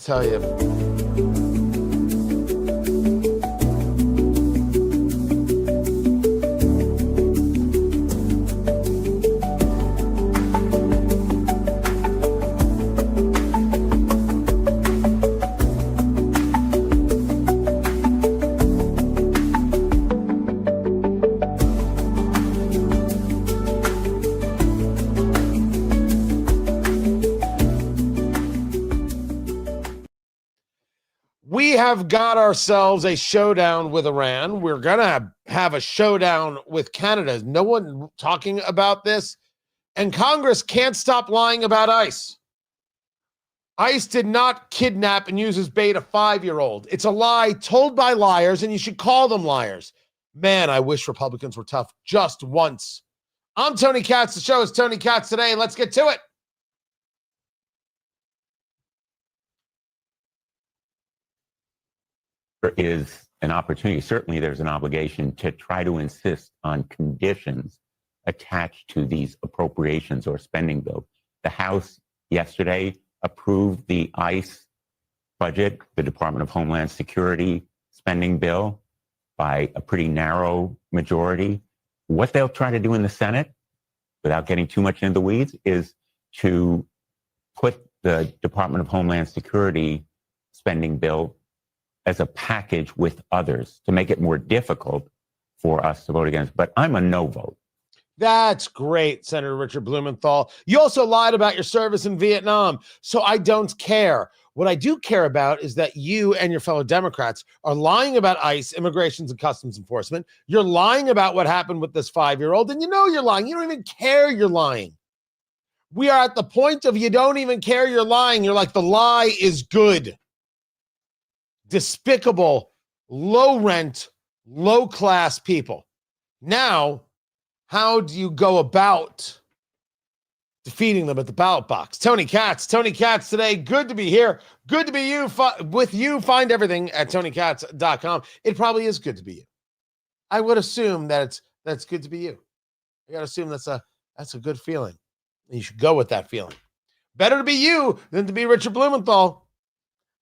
tell you. We have got ourselves a showdown with Iran. We're going to have a showdown with Canada. Is no one talking about this? And Congress can't stop lying about ICE. ICE did not kidnap and use as bait a 5-year-old. It's a lie told by liars, and you should call them liars. Man, I wish Republicans were tough just once. I'm Tony Katz. The show is Tony Katz Today. Let's get to it. There is an opportunity, certainly there's an obligation to try to insist on conditions attached to these appropriations or spending bills. The House yesterday approved the ICE budget, the Department of Homeland Security spending bill, by a pretty narrow majority. What they'll try to do in the Senate, without getting too much into the weeds, is to put the Department of Homeland Security spending bill as a package with others to make it more difficult for us to vote against. But I'm a no vote. That's great, Senator Richard Blumenthal. You also lied about your service in Vietnam, so I don't care. What I do care about is that you and your fellow Democrats are lying about ICE, Immigrations and Customs Enforcement. You're lying about what happened with this 5-year-old, and you know you're lying. You don't even care you're lying. We are at the point of you don't even care you're lying. You're like, the lie is good. Despicable, low rent, low class people. Now, how do you go about defeating them at the ballot box? Tony Katz Today. Good to be here. Good to be you with you. Find everything at TonyKatz.com. It probably is good to be you. I would assume that's good to be you. I got to assume that's a good feeling. And you should go with that feeling. Better to be you than to be Richard Blumenthal.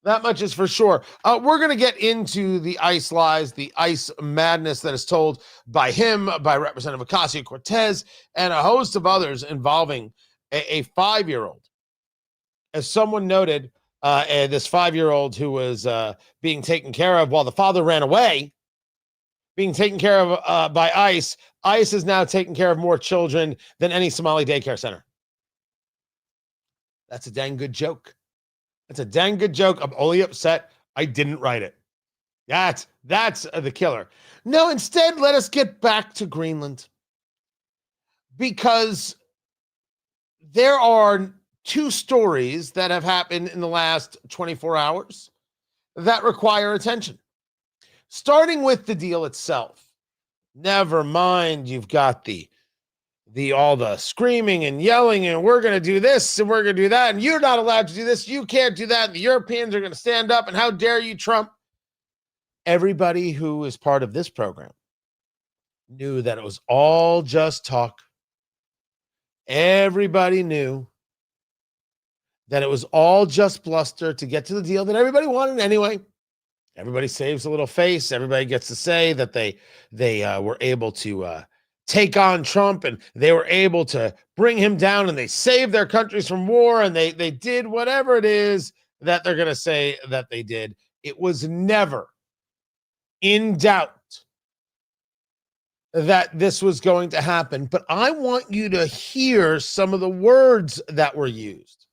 That much is for sure. We're going to get into the ICE lies, the ICE madness that is told by him, by Representative Ocasio-Cortez, and a host of others involving a 5-year-old. As someone noted, this 5-year-old who was being taken care of while the father ran away, being taken care of by ICE. ICE is now taking care of more children than any Somali daycare center. That's a dang good joke. That's a dang good joke. I'm only upset I didn't write it. That's the killer. No, instead, let us get back to Greenland. Because there are 2 stories that have happened in the last 24 hours that require attention. Starting with the deal itself. Never mind, you've got the all the screaming and yelling and we're going to do this and we're going to do that and you're not allowed to do this, you can't do that, and the Europeans are going to stand up and how dare you, Trump. Everybody who is part of this program knew that it was all just talk. Everybody knew that it was all just bluster to get to the deal that everybody wanted anyway. Everybody saves a little face. Everybody gets to say that they were able to take on Trump and they were able to bring him down and they saved their countries from war and they did whatever it is that they're going to say that they did. It was never in doubt that this was going to happen. But I want you to hear some of the words that were used.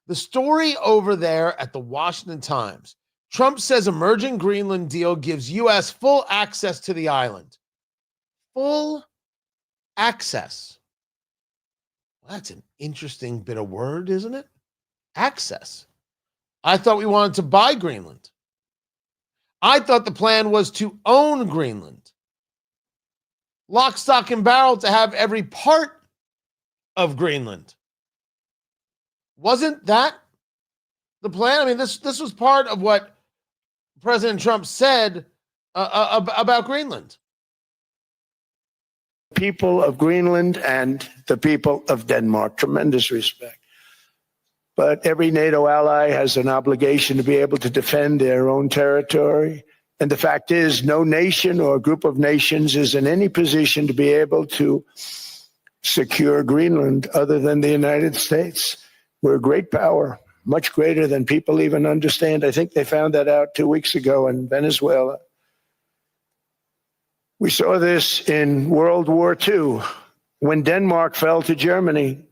The story over there at the Washington Times. Trump says emerging Greenland deal gives U.S. full access to the island. Full access. Well, that's an interesting bit of word, isn't it? Access. I thought we wanted to buy Greenland. I thought the plan was to own Greenland. Lock, stock, and barrel to have every part of Greenland. Wasn't that the plan? I mean, this was part of what President Trump said about Greenland. People of Greenland and the people of Denmark, tremendous respect. but every NATO ally has an obligation to be able to defend their own territory. And the fact is, no nation or group of nations is in any position to be able to secure Greenland other than the United States. We're a great power, much greater than people even understand. I think they found that out 2 weeks ago in Venezuela. We saw this in World War II when Denmark fell to Germany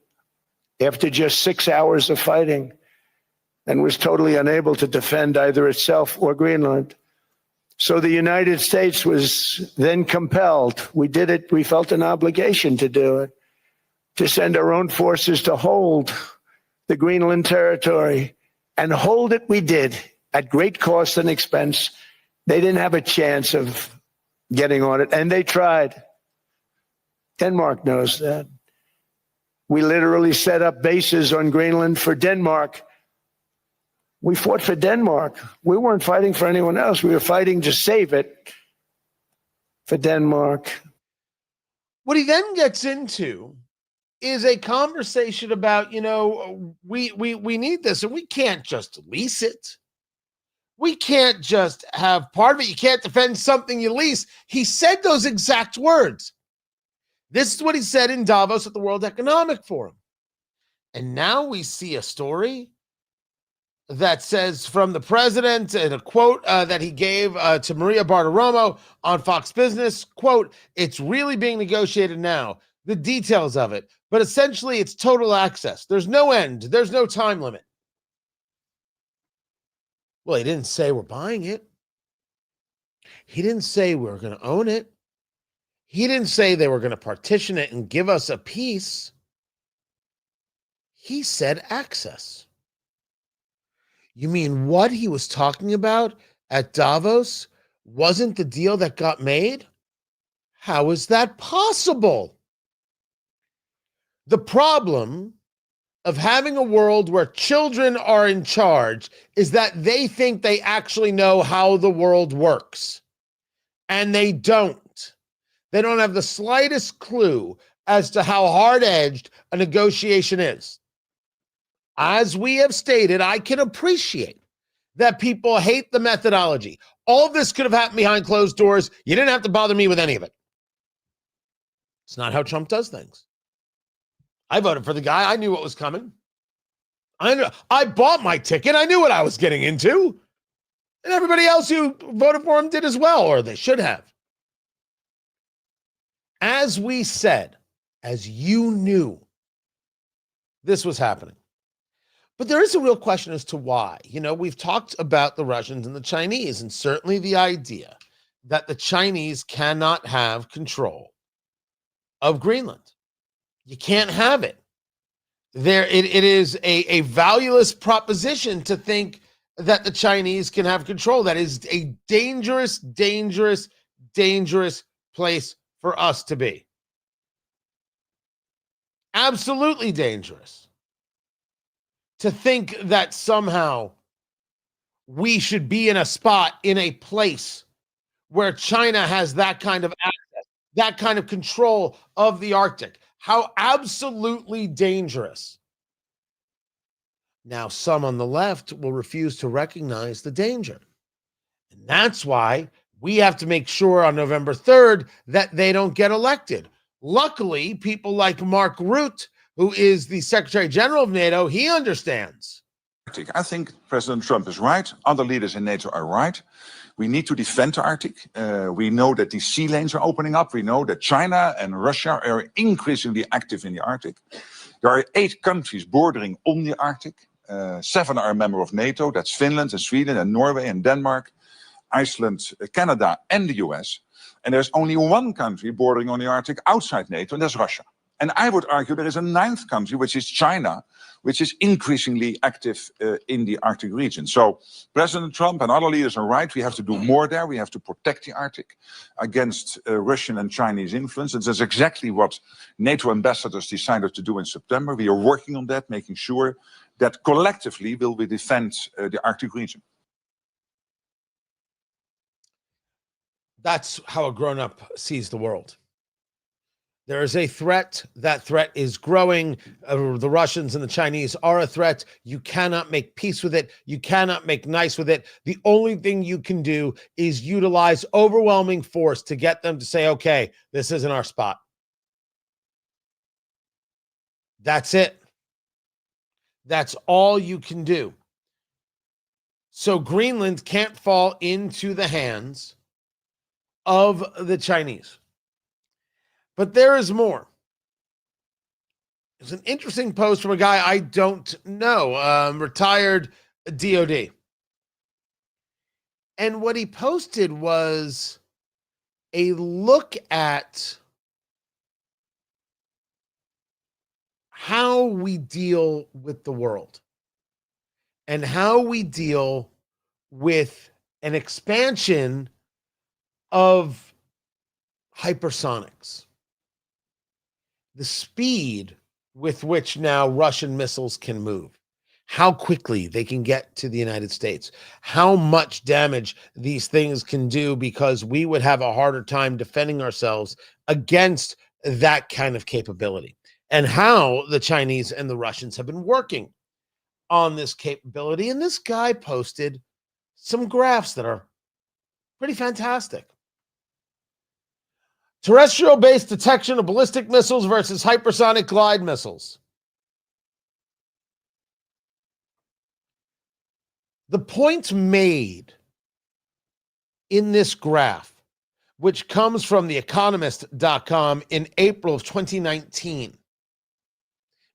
after just 6 hours of fighting and was totally unable to defend either itself or Greenland. So the United States was then compelled. We did it. We felt an obligation to do it, to send our own forces to hold the Greenland territory, and hold it we did at great cost and expense. They didn't have a chance of getting on it, and they tried. Denmark knows that. We literally set up bases on Greenland for Denmark. We fought for Denmark. We weren't fighting for anyone else. We were fighting to save it for Denmark. What he then gets into is a conversation about, we need this, and we can't just lease it. We can't just have part of it. You can't defend something you lease. He said those exact words. This is what he said in Davos at the World Economic Forum. And now we see a story that says from the president, and a quote that he gave to Maria Bartiromo on Fox Business, quote, "It's really being negotiated now, the details of it, but essentially it's total access. There's no end. There's no time limit." Well, he didn't say we're buying it. He didn't say we're going to own it. He didn't say they were going to partition it and give us a piece. He said access. You mean what he was talking about at Davos wasn't the deal that got made? How is that possible? The problem of having a world where children are in charge is that they think they actually know how the world works. And they don't. They don't have the slightest clue as to how hard-edged a negotiation is. As we have stated, I can appreciate that people hate the methodology. All of this could have happened behind closed doors. You didn't have to bother me with any of it. It's not how Trump does things. I voted for the guy. I knew what was coming. I bought my ticket. I knew what I was getting into. And everybody else who voted for him did as well, or they should have. As we said, as you knew, this was happening. But there is a real question as to why. We've talked about the Russians and the Chinese, and certainly the idea that the Chinese cannot have control of Greenland. You can't have it. It is a valueless proposition to think that the Chinese can have control. That is a dangerous, dangerous, dangerous place for us to be. Absolutely dangerous. To think that somehow we should be in a spot, in a place where China has that kind of access, that kind of control of the Arctic. How absolutely dangerous. Now, some on the left will refuse to recognize the danger. And that's why we have to make sure on November 3rd that they don't get elected. Luckily, people like Mark Rutte, who is the Secretary General of NATO, he understands. I think President Trump is right. Other leaders in NATO are right. We need to defend the Arctic. We know that the sea lanes are opening up. We know that China and Russia are increasingly active in the Arctic. There are 8 countries bordering on the Arctic. 7 are a member of NATO. That's Finland and Sweden and Norway and Denmark, Iceland, Canada and the US. And there's only 1 country bordering on the Arctic outside NATO, and that's Russia. And I would argue there is a 9th country, which is China, which is increasingly active in the Arctic region. So President Trump and other leaders are right. We have to do more there. We have to protect the Arctic against Russian and Chinese influence. And that's exactly what NATO ambassadors decided to do in September. We are working on that, making sure that collectively will we defend the Arctic region. That's how a grown-up sees the world. There is a threat. That threat is growing. The Russians and the Chinese are a threat. You cannot make peace with it. You cannot make nice with it. The only thing you can do is utilize overwhelming force to get them to say, okay, this isn't our spot. That's it. That's all you can do. So Greenland can't fall into the hands of the Chinese. But there is more. It's an interesting post from a guy I don't know, retired DOD. And what he posted was a look at how we deal with the world and how we deal with an expansion of hypersonics. The speed with which now Russian missiles can move, how quickly they can get to the United States, how much damage these things can do, because we would have a harder time defending ourselves against that kind of capability, and how the Chinese and the Russians have been working on this capability. And this guy posted some graphs that are pretty fantastic. Terrestrial-based detection of ballistic missiles versus hypersonic glide missiles. The point made in this graph, which comes from theeconomist.com in April of 2019.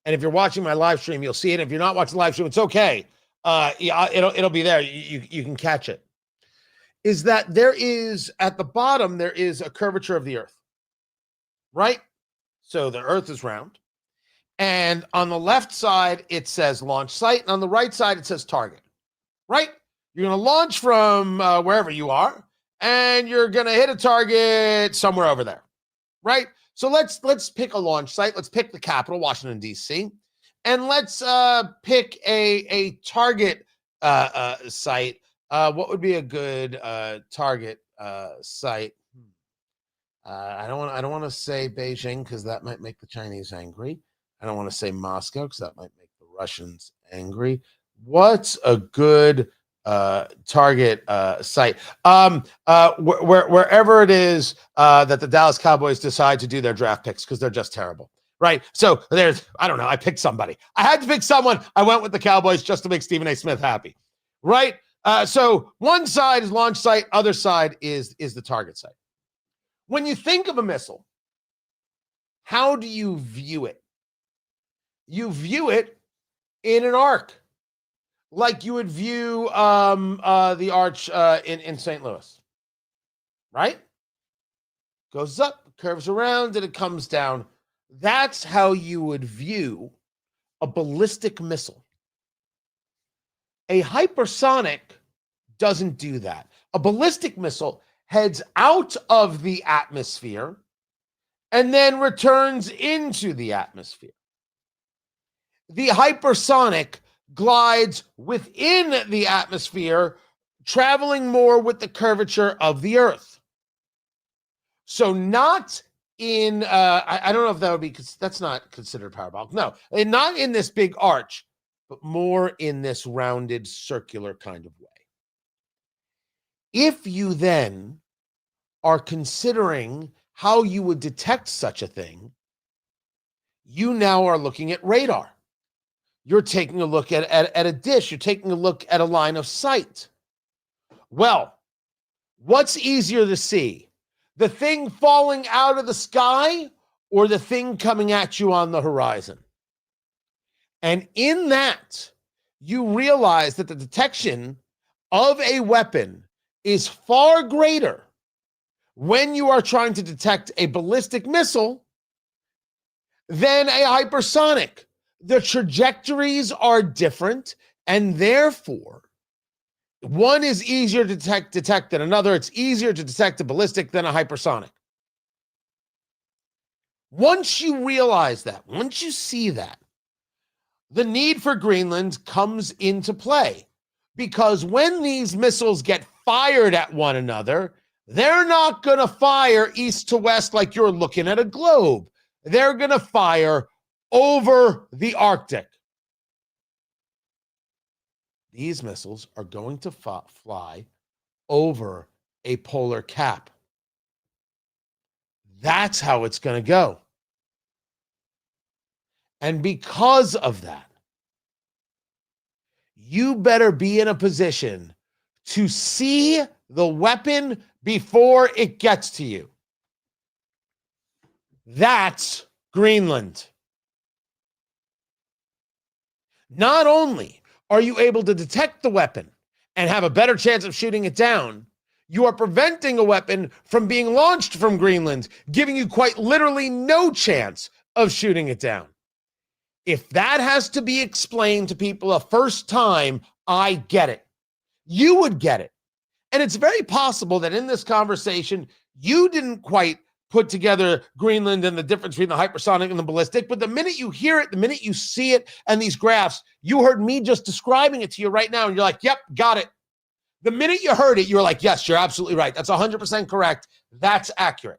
And if you're watching my live stream, you'll see it. If you're not watching the live stream, it's okay. It'll be there. You can catch it. Is that there is, at the bottom, there is a curvature of the Earth. Right? So the Earth is round. And on the left side, it says launch site. And on the right side, it says target. Right? You're going to launch from wherever you are, and you're going to hit a target somewhere over there. Right? So let's pick a launch site. Let's pick the capital, Washington, D.C. And let's pick a target site. What would be a good target site? I don't want to say Beijing, because that might make the Chinese angry. I don't want to say Moscow, because that might make the Russians angry. What's a good target site? Wherever it is that the Dallas Cowboys decide to do their draft picks, because they're just terrible. Right? So there's, I don't know, I picked somebody. I had to pick someone. I went with the Cowboys just to make Stephen A. Smith happy. Right? So one side is launch site, other side is the target site. When you think of a missile, how do you view it? You view it in an arc, like you would view the arch in St. Louis, right? Goes up, curves around, and it comes down. That's how you would view a ballistic missile. A hypersonic doesn't do that. A ballistic missile heads out of the atmosphere and then returns into the atmosphere. The hypersonic glides within the atmosphere, traveling more with the curvature of the Earth. So not in, I don't know if that would be, because that's not considered parabolic. No, and not in this big arch, but more in this rounded circular kind of way. If you then are considering how you would detect such a thing, you now are looking at radar. You're taking a look at a dish. You're taking a look at a line of sight. Well, what's easier to see? The thing falling out of the sky or the thing coming at you on the horizon? And in that, you realize that the detection of a weapon is far greater when you are trying to detect a ballistic missile than a hypersonic. The trajectories are different, and therefore, one is easier to detect than another. It's easier to detect a ballistic than a hypersonic. Once you realize that, once you see that, the need for Greenland comes into play, because when these missiles get fired at one another, they're not going to fire east to west like you're looking at a globe. they're going to fire over the Arctic. These missiles are going to fly over a polar cap. That's how it's going to go. And because of that, you better be in a position to see the weapon before it gets to you. That's Greenland. Not only are you able to detect the weapon and have a better chance of shooting it down, you are preventing a weapon from being launched from Greenland, giving you quite literally no chance of shooting it down. If that has to be explained to people a first time, I get it. You would get it. And it's very possible that in this conversation, you didn't quite put together Greenland and the difference between the hypersonic and the ballistic, but the minute you hear it, the minute you see it and these graphs, you heard me just describing it to you right now, and you're like, yep, got it. The minute you heard it, you were like, yes, you're absolutely right. That's 100% correct. That's accurate.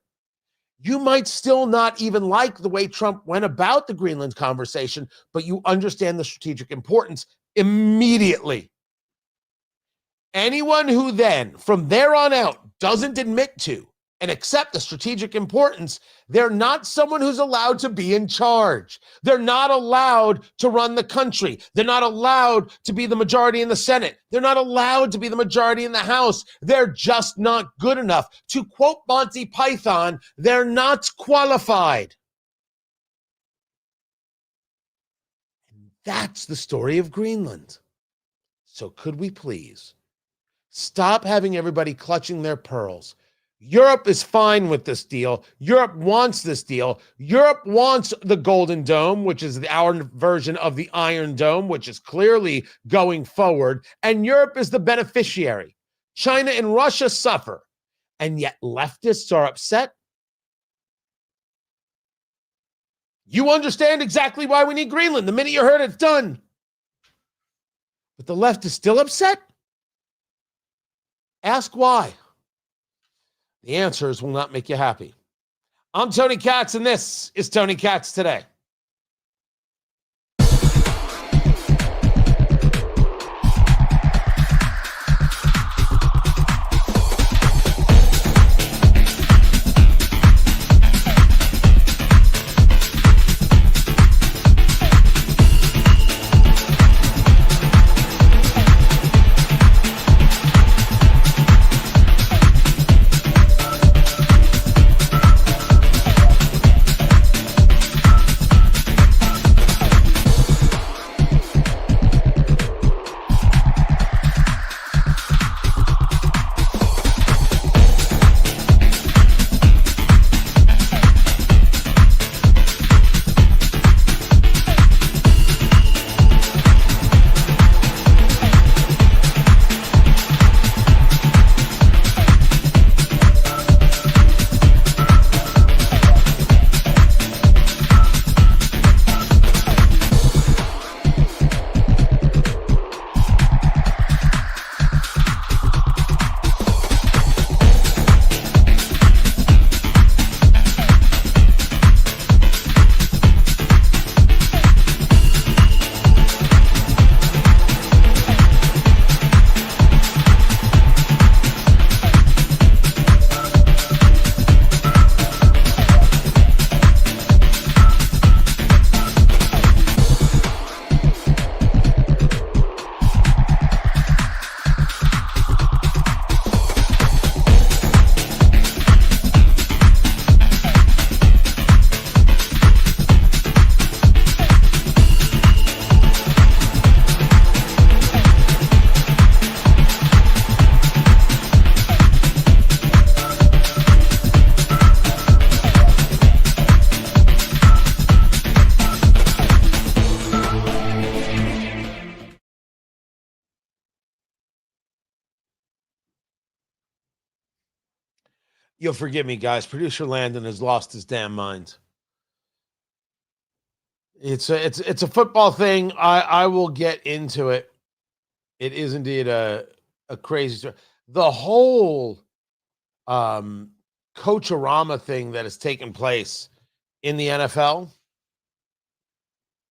You might still not even like the way Trump went about the Greenland conversation, but you understand the strategic importance immediately. Anyone who then, from there on out, doesn't admit to and accept the strategic importance, they're not someone who's allowed to be in charge. They're not allowed to run the country. They're not allowed to be the majority in the Senate. They're not allowed to be the majority in the House. They're just not good enough. To quote Monty Python, they're not qualified. And that's the story of Greenland. So could we please stop having everybody clutching their pearls? Europe is fine with this deal. Europe wants this deal. Europe wants the Golden Dome, which is our version of the Iron Dome, which is clearly going forward. And Europe is the beneficiary. China and Russia suffer. And yet leftists are upset. You understand exactly why we need Greenland. The minute you heard it's done. But the left is still upset? Ask why. The answers will not make you happy. I'm Tony Katz, and this is Tony Katz Today. You'll forgive me, guys. Producer Landon has lost his damn mind. It's a football thing. I will get into it. It is indeed a crazy story. The whole Coach-orama thing that has taken place in the NFL.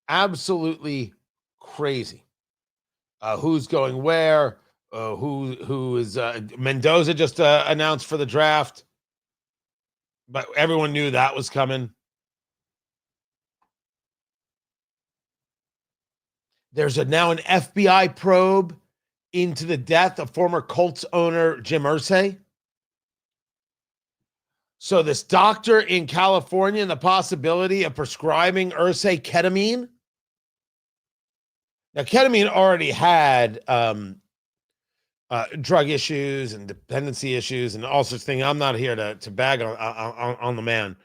Absolutely crazy. Who's going where? Who is Mendoza just announced for the draft, but everyone knew that was coming. There's now an FBI probe into the death of former Colts owner Jim Irsay. So this doctor in California and the possibility of prescribing Irsay ketamine. Now, ketamine already had drug issues and dependency issues and all sorts of things. I'm not here to bag on the man.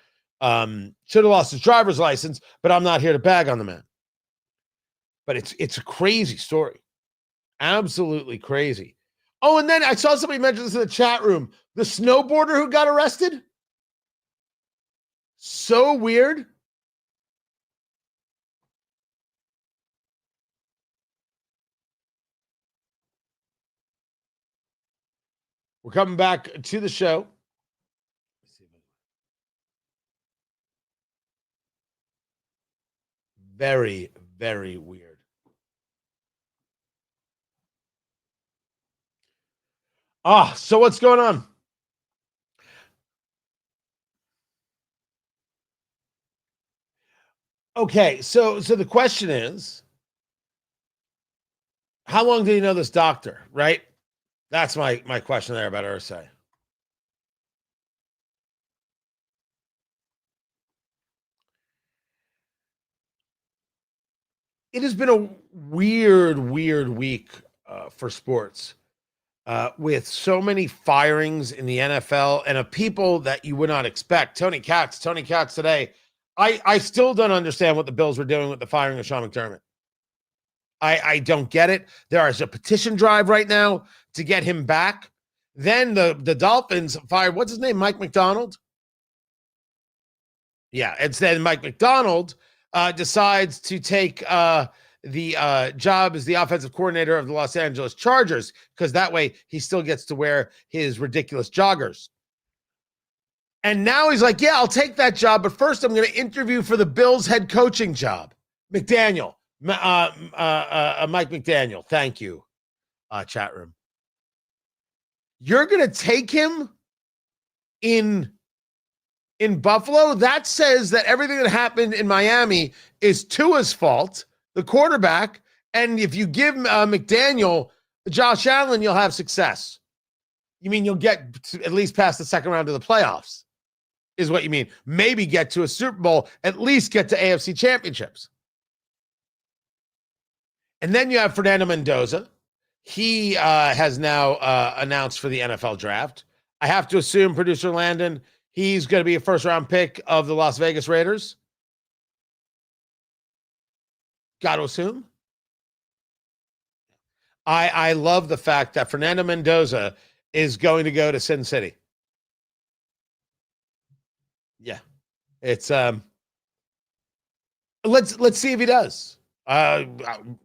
Should have lost his driver's license, but I'm not here to bag on the man. But it's a crazy story. Absolutely crazy. Oh, and then I saw somebody mention this in the chat room. The snowboarder who got arrested. So weird. We're coming back to the show. Very, very weird. So what's going on? Okay, so the question is, how long did he know this doctor, right? That's my question there about Irsay. It has been a weird week for sports. With so many firings in the NFL and of people that you would not expect. Tony Katz today. I still don't understand what the Bills were doing with the firing of Sean McDermott. I don't get it. There is a petition drive right now to get him back. Then the Dolphins fired, what's his name, Mike McDonald? Yeah, it's then Mike McDonald decides to take the job as the offensive coordinator of the Los Angeles Chargers, because that way he still gets to wear his ridiculous joggers. And now he's like, yeah, I'll take that job, but first I'm going to interview for the Bills head coaching job. Mike McDaniel, thank you, chat room. You're going to take him in Buffalo? That says that everything that happened in Miami is Tua's fault, the quarterback, and if you give McDaniel Josh Allen, you'll have success. You mean you'll get at least past the second round of the playoffs, is what you mean. Maybe get to a Super Bowl, at least get to AFC championships. And then you have Fernando Mendoza. He has now announced for the NFL draft. I have to assume, producer Landon, he's going to be a first-round pick of the Las Vegas Raiders. Got to assume. I love the fact that Fernando Mendoza is going to go to Sin City. Yeah. It's let's see if he does.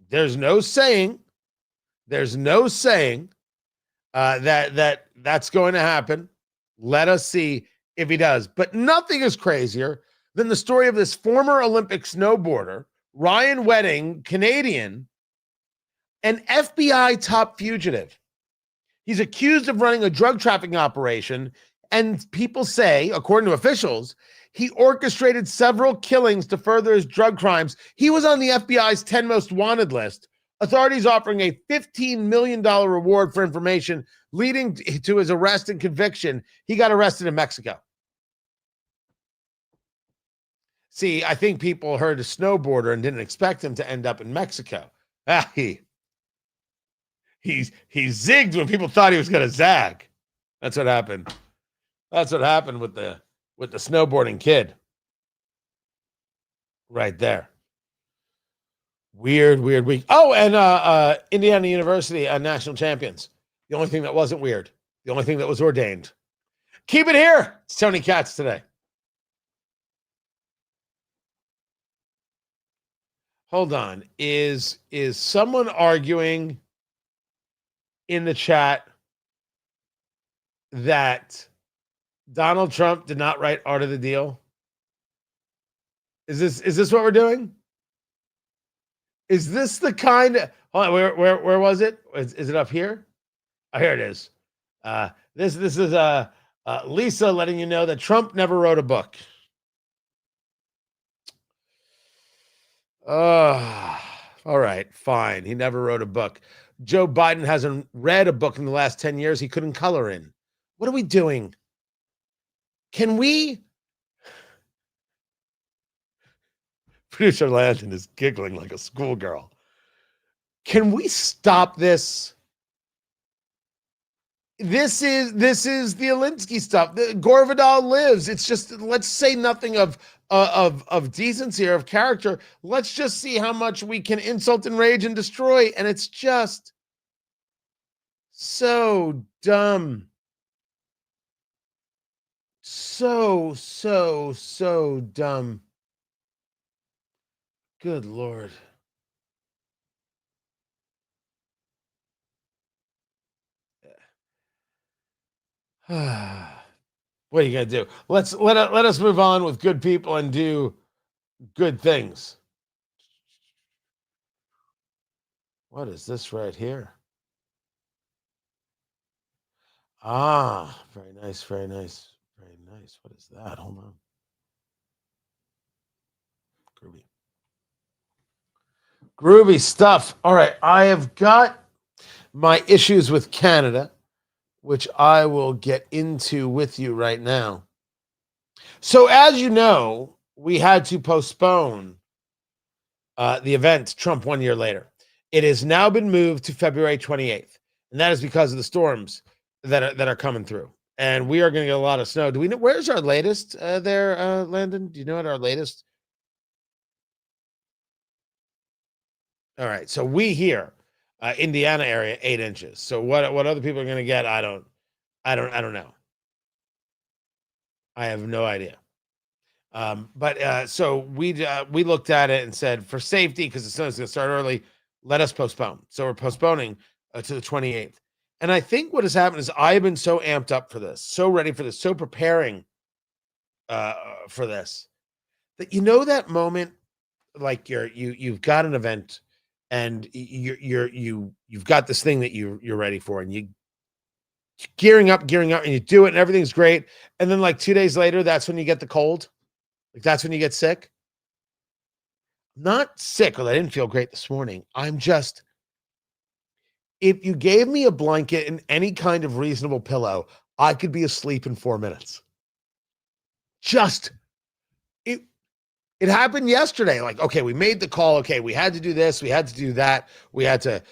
There's no saying that's going to happen. Let us see if he does. But nothing is crazier than the story of this former Olympic snowboarder, Ryan Wedding, Canadian, an FBI top fugitive. He's accused of running a drug trafficking operation, and people say, according to officials, he orchestrated several killings to further his drug crimes. He was on the FBI's 10 most wanted list, authorities offering a $15 million reward for information leading to his arrest and conviction. He got arrested in Mexico. See, I think people heard a snowboarder and didn't expect him to end up in Mexico. He zigged when people thought he was going to zag. That's what happened. That's what happened with the snowboarding kid. Right there. Weird week. Oh, and Indiana University national champions. The only thing that wasn't weird. The only thing that was ordained. Keep it here. It's Tony Katz today. Hold on. Is someone arguing in the chat that Donald Trump did not write Art of the Deal? Is this what we're doing? Is this the kind of, hold on, where was it? Is it up here? Oh, here it is. This is Lisa letting you know that Trump never wrote a book. All right, fine. He never wrote a book. Joe Biden hasn't read a book in the last 10 years he couldn't color in. What are we doing? Can we? Producer Landon is giggling like a schoolgirl. Can we stop this? This is the Alinsky stuff. Gore Vidal lives. It's just, let's say nothing of decency or of character. Let's just see how much we can insult, enrage, and destroy. And it's just so dumb. So dumb. Good Lord. What are you gonna do? Let us move on with good people and do good things. What is this right here? Ah, very nice, very nice, very nice. What is that? Hold on. Groovy stuff. All right, I have got my issues with Canada, which I will get into with you right now. So, as you know, we had to postpone the event, Trump 1 year later. It has now been moved to February 28th, and that is because of the storms that are coming through. And we are going to get a lot of snow. Do we know where's our latest there, Landon? Do you know what our latest? All right, so we here, Indiana area, 8 inches. So what other people are going to get? I don't know. I have no idea. But so we looked at it and said, for safety, because the snow's going to start early, let us postpone. So we're postponing to the 28th. And I think what has happened is I've been so amped up for this, so ready for this, so preparing for this, that that moment, like you've got an event and you've got this thing that you're ready for, and you gearing up, and you do it, and everything's great. And then like 2 days later, that's when you get the cold. Like that's when you get sick. Not sick, or I didn't feel great this morning. I'm just, if you gave me a blanket and any kind of reasonable pillow, I could be asleep in 4 minutes. It happened yesterday. Like, okay, we made the call. Okay, we had to do this. We had to do that. We had to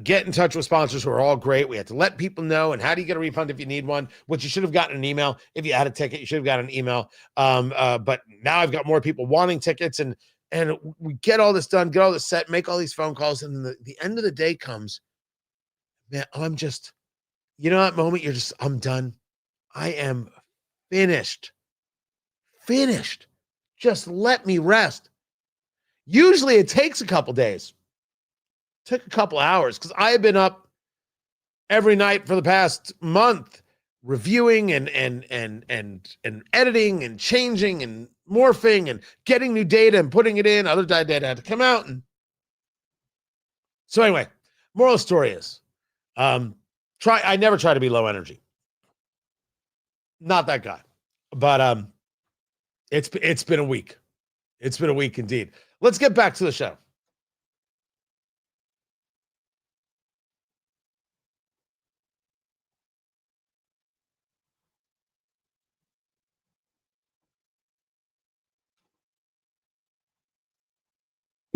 get in touch with sponsors who are all great. We had to let people know. And how do you get a refund if you need one? Which you should have gotten an email. If you had a ticket, you should have gotten an email. But now I've got more people wanting tickets, and we get all this done, get all this set, make all these phone calls, and the end of the day comes. Man, I'm just, that moment you're just, I'm done. I am finished. Just let me rest. Usually it takes a couple days. It took a couple hours because I have been up every night for the past month reviewing and editing and changing and morphing and getting new data and putting it in. Other data had to come out. And so anyway, moral of the story is I never try to be low energy. Not that guy. But it's been a week. It's been a week indeed. Let's get back to the show.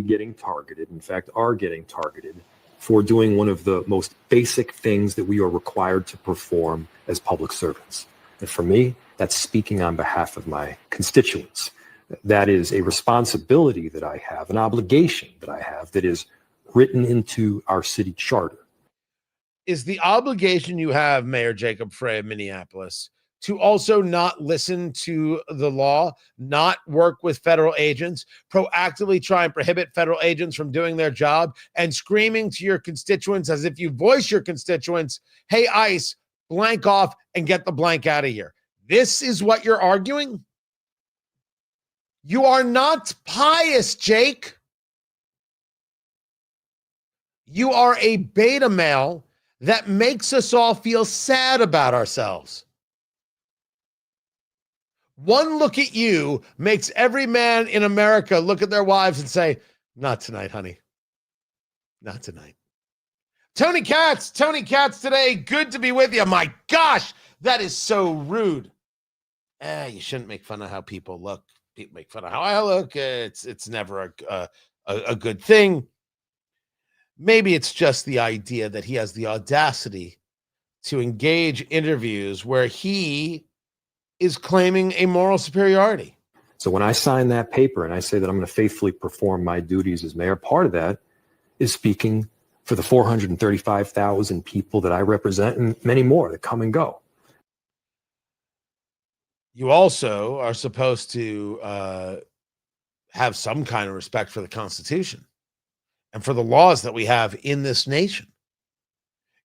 Getting targeted, in fact, are getting targeted for doing one of the most basic things that we are required to perform as public servants. And for me, that's speaking on behalf of my constituents. That is a responsibility that I have, an obligation that I have that is written into our city charter. Is the obligation you have, Mayor Jacob Frey of Minneapolis, to also not listen to the law, not work with federal agents, proactively try and prohibit federal agents from doing their job, and screaming to your constituents as if you voice your constituents, hey, ICE, blank off and get the blank out of here? This is what you're arguing? You are not pious, Jake. You are a beta male that makes us all feel sad about ourselves. One look at you makes every man in America look at their wives and say, not tonight, honey. Not tonight. Tony Katz today. Good to be with you. My gosh, that is so rude. You shouldn't make fun of how people look. People make fun of how I look. It's never a good thing. Maybe it's just the idea that he has the audacity to engage interviews where he is claiming a moral superiority. So when I sign that paper and I say that I'm going to faithfully perform my duties as mayor, part of that is speaking for the 435,000 people that I represent and many more that come and go. You also are supposed to have some kind of respect for the Constitution and for the laws that we have in this nation.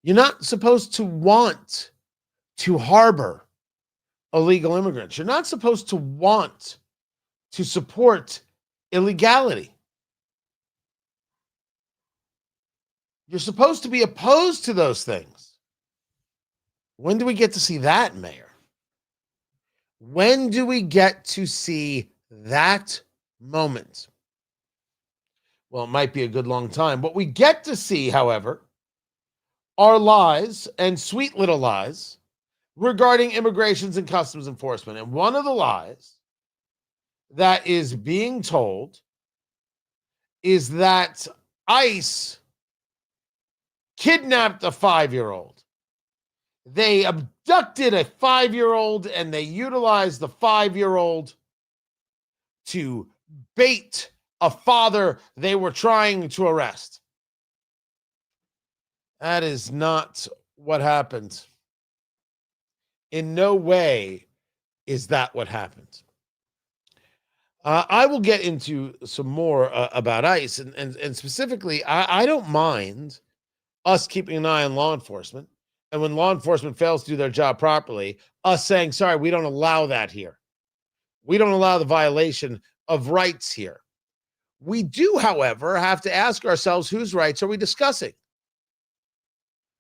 You're not supposed to want to harbor illegal immigrants. You're not supposed to want to support illegality. You're supposed to be opposed to those things. When do we get to see that, Mayor? When do we get to see that moment? Well, it might be a good long time. What we get to see, however, are lies and sweet little lies regarding immigrations and customs enforcement. And one of the lies that is being told is that ICE kidnapped a 5-year-old. They abducted a 5-year-old and they utilized the 5-year-old to bait a father they were trying to arrest. That is not what happened. In no way is that what happened. I will get into some more about ICE, and specifically, I don't mind us keeping an eye on law enforcement. And when law enforcement fails to do their job properly, us saying, sorry, we don't allow that here. We don't allow the violation of rights here. We do, however, have to ask ourselves, whose rights are we discussing?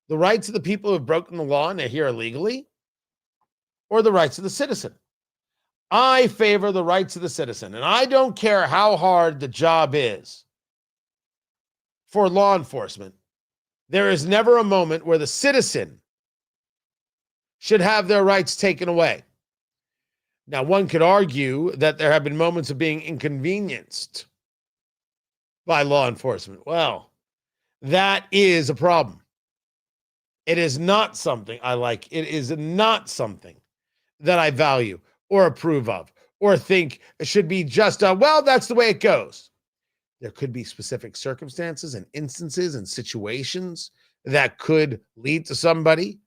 The rights of the people who have broken the law and are here illegally, or the rights of the citizen? I favor the rights of the citizen, and I don't care how hard the job is for law enforcement. There is never a moment where the citizen should have their rights taken away. Now, one could argue that there have been moments of being inconvenienced by law enforcement. Well, that is a problem. It is not something I like. It is not something that I value or approve of or think it should be just, well, that's the way it goes. There could be specific circumstances and instances and situations that could lead to somebody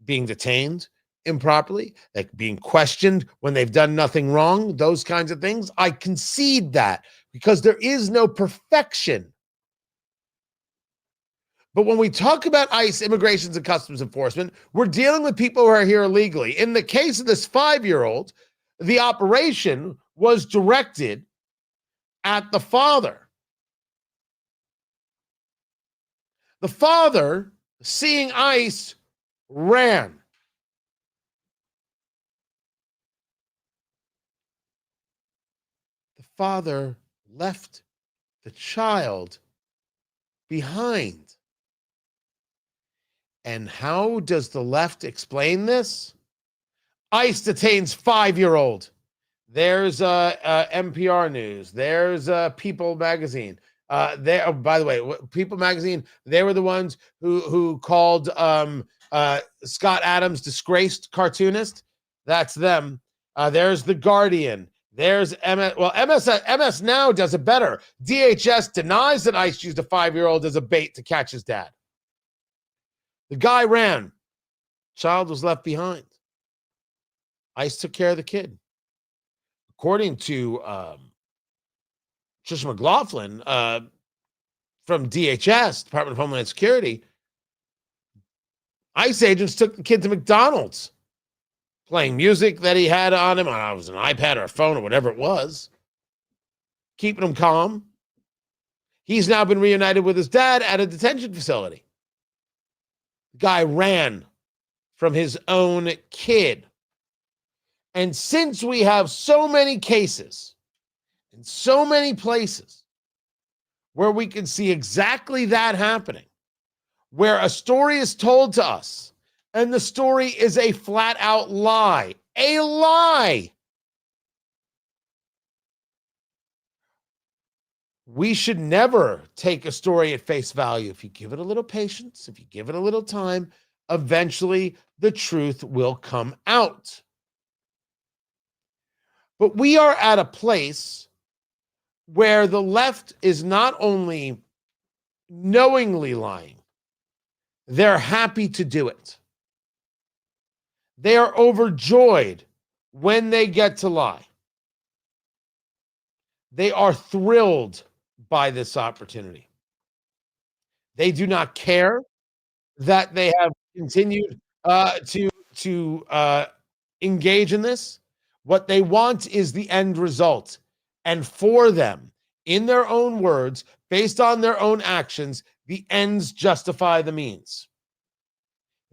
being detained improperly, like being questioned when they've done nothing wrong, those kinds of things. I concede that because there is no perfection. But when we talk about ICE, immigrations and customs enforcement, we're dealing with people who are here illegally. In the case of this 5-year-old, the operation was directed at the father. The father, seeing ICE, ran. The father left the child behind. And how does the left explain this? ICE detains 5-year-old. There's NPR News. There's People Magazine. By the way, People Magazine, they were the ones who called Scott Adams disgraced cartoonist. That's them. There's The Guardian. There's MS. Well, MS Now does it better. DHS denies that ICE used a 5-year-old as a bait to catch his dad. The guy ran. Child was left behind. ICE took care of the kid. According to Trisha McLaughlin from DHS, Department of Homeland Security, ICE agents took the kid to McDonald's, playing music that he had on him. It was an iPad or a phone or whatever it was. keeping him calm. He's now been reunited with his dad at a detention facility. The guy ran from his own kid. And since we have so many cases in so many places where we can see exactly that happening, where a story is told to us and the story is a flat out lie, a lie, we should never take a story at face value. If you give it a little patience, if you give it a little time, eventually the truth will come out. But we are at a place where the left is not only knowingly lying, they're happy to do it. They are overjoyed when they get to lie. They are thrilled by this opportunity. They do not care that they have continued to engage in this. What they want is the end result. And for them, in their own words, based on their own actions, the ends justify the means.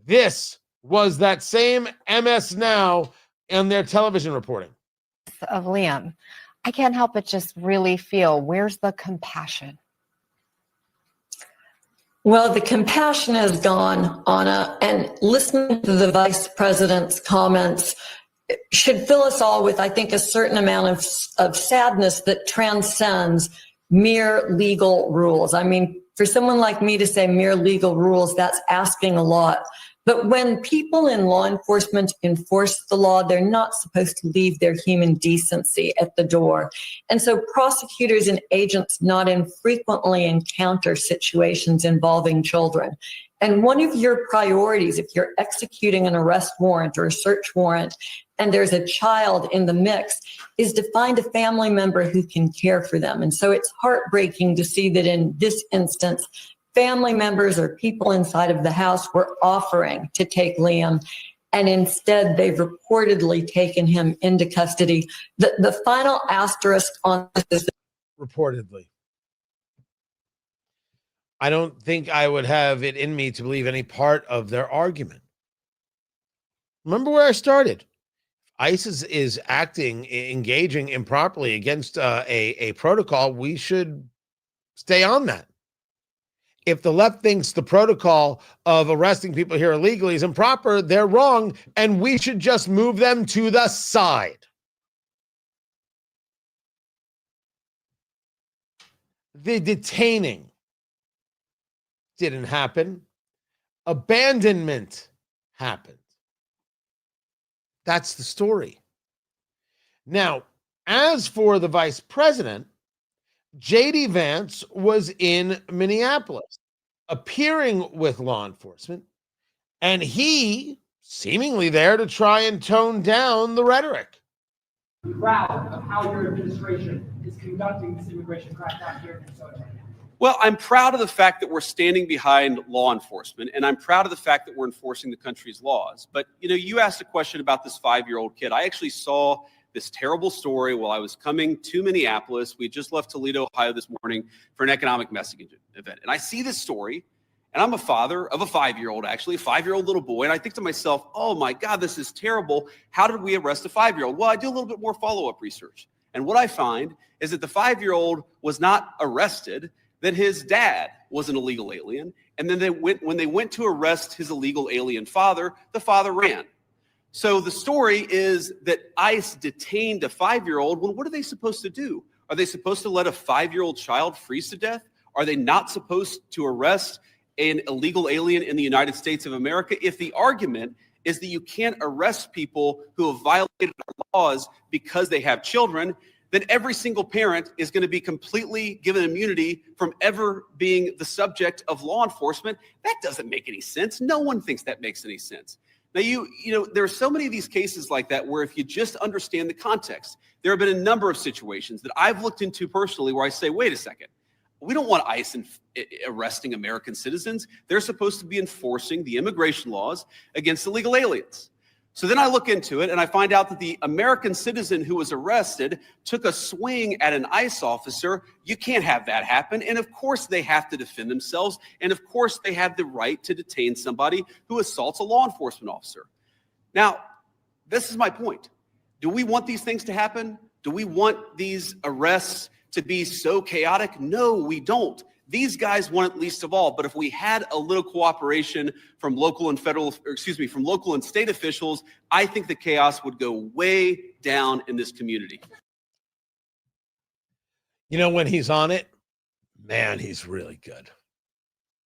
This was that same MS Now in their television reporting. Of Liam, I can't help but just really feel, where's the compassion? Well, the compassion is gone, Anna, and listening to the vice president's comments should fill us all with, I think, a certain amount of sadness that transcends mere legal rules. I mean, for someone like me to say mere legal rules, that's asking a lot. But when people in law enforcement enforce the law, they're not supposed to leave their human decency at the door. And so prosecutors and agents not infrequently encounter situations involving children. And one of your priorities, if you're executing an arrest warrant or a search warrant, and there's a child in the mix, is to find a family member who can care for them. And so it's heartbreaking to see that in this instance, family members or people inside of the house were offering to take Liam, and instead they've reportedly taken him into custody. The final asterisk on this is Reportedly. I don't think I would have it in me to believe any part of their argument. Remember where I started. ISIS is engaging improperly against a protocol. We should stay on that. If the left thinks the protocol of arresting people here illegally is improper, they're wrong, and we should just move them to the side. The detaining didn't happen. Abandonment happened. That's the story. Now, as for the vice president, J.D. Vance was in Minneapolis, appearing with law enforcement, and he seemingly there to try and tone down the rhetoric. Proud of how your administration is conducting this immigration crackdown here in Minnesota right now. Well, I'm proud of the fact that we're standing behind law enforcement, and I'm proud of the fact that we're enforcing the country's laws. But, you asked a question about this 5-year-old kid. I actually saw this terrible story while I was coming to Minneapolis. We just left Toledo, Ohio this morning for an economic messaging event. And I see this story, and I'm a father of a 5-year-old, actually, a 5-year-old little boy. And I think to myself, oh my God, this is terrible. How did we arrest a 5-year-old? Well, I do a little bit more follow-up research. And what I find is that the 5-year-old was not arrested, that his dad was an illegal alien. And then when they went to arrest his illegal alien father, the father ran. So the story is that ICE detained a 5-year-old. Well, what are they supposed to do? Are they supposed to let a 5-year-old child freeze to death? Are they not supposed to arrest an illegal alien in the United States of America? If the argument is that you can't arrest people who have violated our laws because they have children, then every single parent is going to be completely given immunity from ever being the subject of law enforcement. That doesn't make any sense. No one thinks that makes any sense. Now, there are so many of these cases like that where if you just understand the context, there have been a number of situations that I've looked into personally where I say, wait a second, we don't want ICE arresting American citizens. They're supposed to be enforcing the immigration laws against illegal aliens. So then I look into it and I find out that the American citizen who was arrested took a swing at an ICE officer. You can't have that happen. And of course they have to defend themselves. And of course they have the right to detain somebody who assaults a law enforcement officer. Now, this is my point. Do we want these things to happen? Do we want these arrests to be so chaotic? No, we don't. These guys want it least of all, but if we had a little cooperation from local and from local and state officials, I think the chaos would go way down in this community. You know, when he's on it, man, he's really good.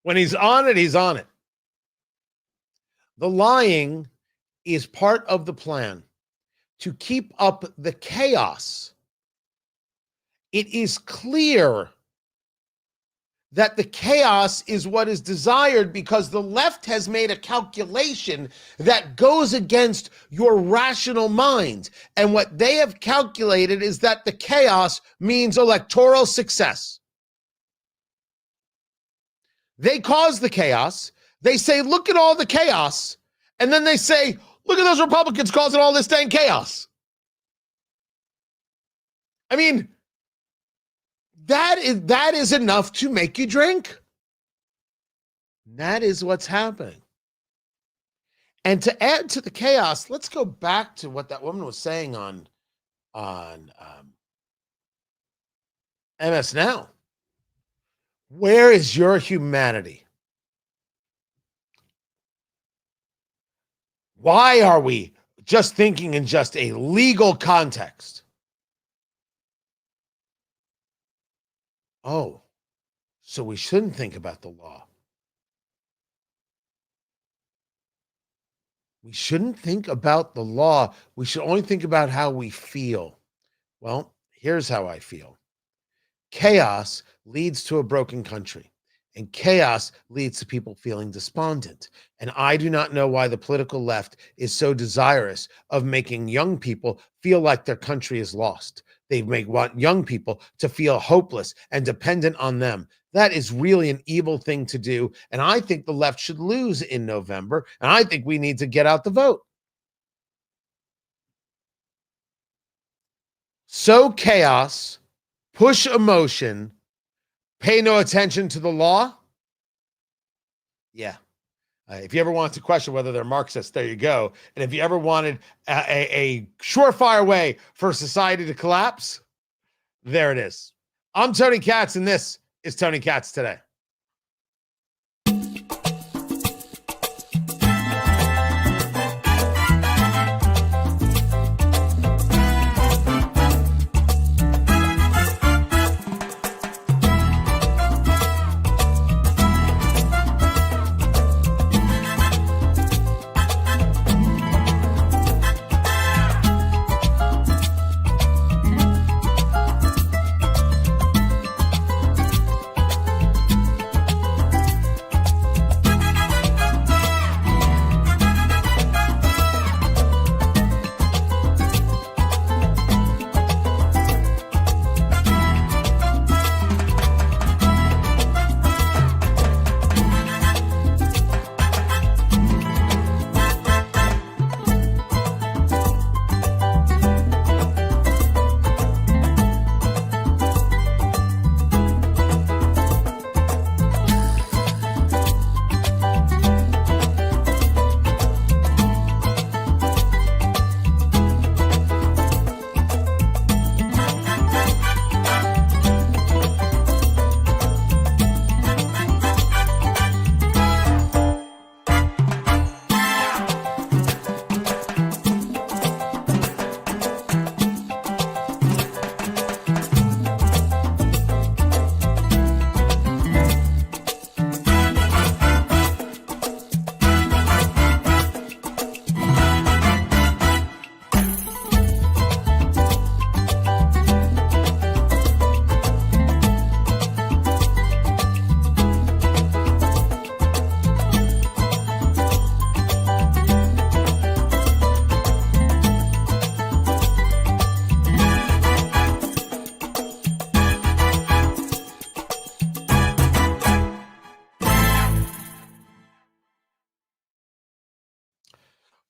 When he's on it, he's on it. The lying is part of the plan to keep up the chaos. It is clear that the chaos is what is desired because the left has made a calculation that goes against your rational mind. And what they have calculated is that the chaos means electoral success. They cause the chaos. They say, look at all the chaos. And then they say, look at those Republicans causing all this dang chaos. I mean, that is enough to make you drink. That is what's happening. And to add to the chaos, let's go back to what that woman was saying on MS Now. Where is your humanity? Why are we just thinking in just a legal context? Oh, so we shouldn't think about the law. We shouldn't think about the law. We should only think about how we feel. Well, here's how I feel. Chaos leads to a broken country, and chaos leads to people feeling despondent. And I do not know why the political left is so desirous of making young people feel like their country is lost. They want young people to feel hopeless and dependent on them. That is really an evil thing to do. And I think the left should lose in November. And I think we need to get out the vote. Sow chaos, push emotion, pay no attention to the law. Yeah. If you ever wanted to question whether they're Marxists, there you go. And if you ever wanted a surefire way for society to collapse, there it is. I'm Tony Katz, and this is Tony Katz Today.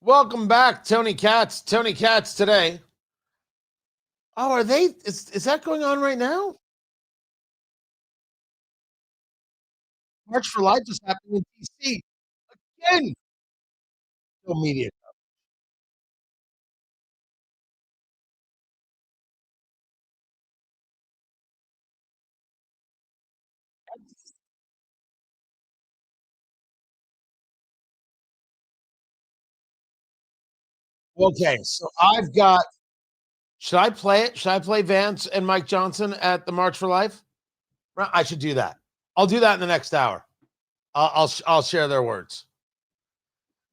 Welcome back, Tony Katz. Tony Katz today. Oh, are they? Is that going on right now? March for Life is happening in D.C. again. No media. Okay, so I've got. Should I play it? Should I play Vance and Mike Johnson at the March for Life? I should do that. I'll do that in the next hour. I'll share their words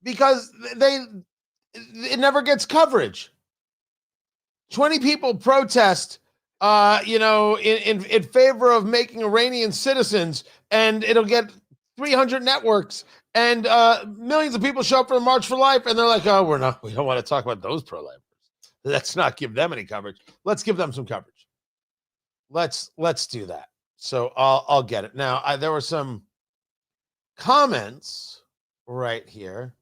because it never gets coverage. 20 people protest, in favor of making Iranian citizens, and it'll get 300 networks, and millions of people show up for the March for Life, and they're like, oh, we don't want to talk about those pro-lifers. Let's not give them any coverage. Let's give them some coverage. Let's do that. So I'll get it. Now, there were some comments right here.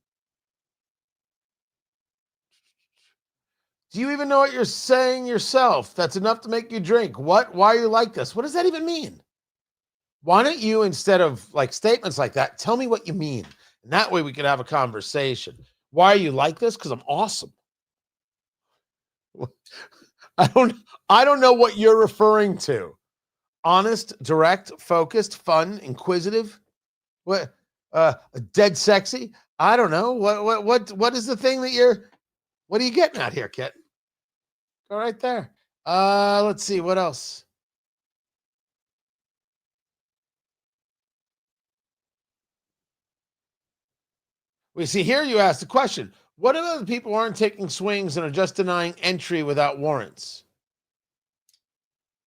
Do you even know what you're saying yourself? That's enough to make you drink. What? Why are you like this? What does that even mean? Why don't you, instead of like statements like that, tell me what you mean? And that way we could have a conversation. Why are you like this? Because I'm awesome. I don't know what you're referring to. Honest, direct, focused, fun, inquisitive. What? Dead sexy? I don't know. What is the thing that what are you getting at here, Kit? Go right there. Let's see what else. We see here you asked the question. What if other people aren't taking swings and are just denying entry without warrants?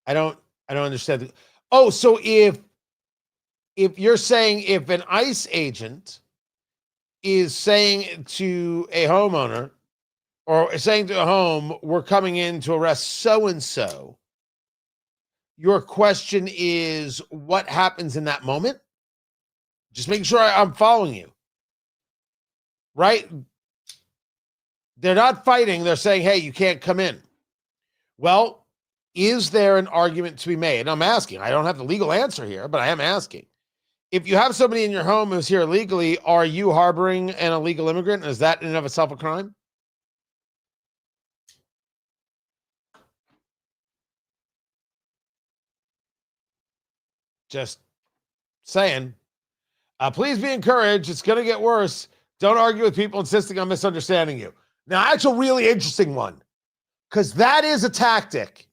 I don't understand. Oh, so if you're saying if an ICE agent is saying to a homeowner or saying to a home, we're coming in to arrest so-and-so, your question is what happens in that moment? Just making sure I'm following you. Right? They're not fighting. They're saying, hey, you can't come in. Well, is there an argument to be made? And I'm asking. I don't have the legal answer here, but I am asking. If you have somebody in your home who's here illegally, are you harboring an illegal immigrant? Is that in and of itself a crime? Just saying. Please be encouraged. It's going to get worse. Don't argue with people insisting on misunderstanding you. Now, that's a really interesting one because that is a tactic.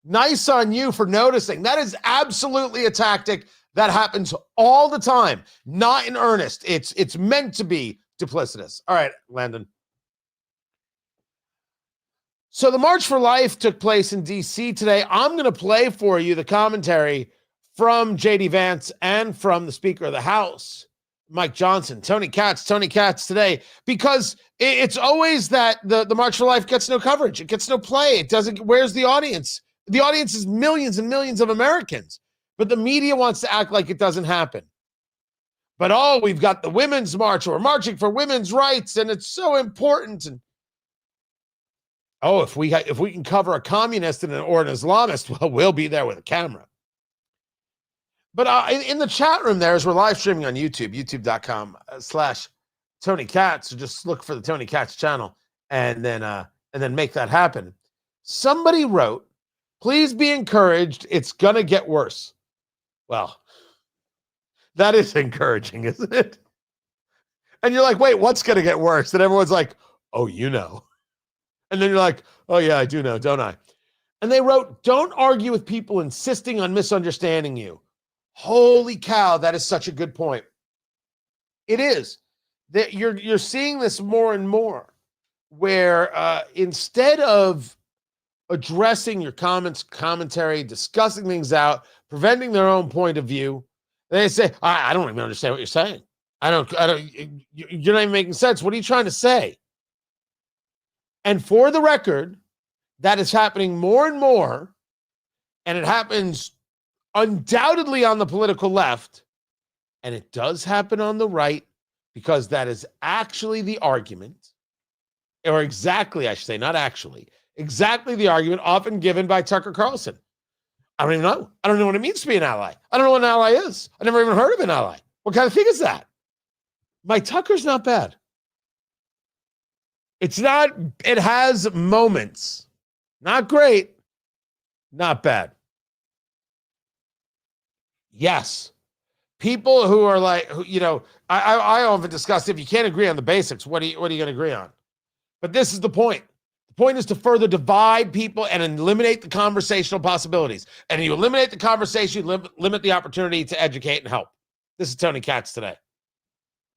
Nice on you for noticing. That is absolutely a tactic that happens all the time, not in earnest. It's meant to be duplicitous. All right, Landon. So the March for Life took place in D.C. today. I'm going to play for you the commentary from J.D. Vance and from the Speaker of the House, Mike Johnson. Tony Katz today, because it's always that the March for Life gets no coverage. It gets no play. It doesn't. Where's the audience? The audience is millions and millions of Americans, but the media wants to act like it doesn't happen. But we've got the Women's March, or we're marching for women's rights, and it's so important. And if we can cover a communist or an Islamist, well, we'll be there with a camera. But in the chat room there, as we're live streaming on YouTube, youtube.com/Tony Katz. So just look for the Tony Katz channel and then make that happen. Somebody wrote, please be encouraged. It's going to get worse. Well, that is encouraging, isn't it? And you're like, wait, what's going to get worse? And everyone's like, oh, you know. And then you're like, oh, yeah, I do know, don't I? And they wrote, don't argue with people insisting on misunderstanding you. Holy cow, that is such a good point. It is. That you're seeing this more and more, where instead of addressing your commentary, discussing things out, presenting their own point of view, they say, I don't even understand what you're saying. You're not even making sense. What are you trying to say? And for the record, that is happening more and more, and it happens undoubtedly on the political left, and it does happen on the right, because that is actually the argument. or exactly, I should say, not actually, exactly the argument often given by Tucker Carlson. I don't even know. I don't know what it means to be an ally. I don't know what an ally is. I never even heard of an ally. What kind of thing is that? Mike Tucker's not bad. It's not, it has moments. Not great, not bad. Yes. People who are like, you know, I often discuss, if you can't agree on the basics, what are you going to agree on? But this is the point. The point is to further divide people and eliminate the conversational possibilities. And you eliminate the conversation, you limit the opportunity to educate and help. This is Tony Katz today.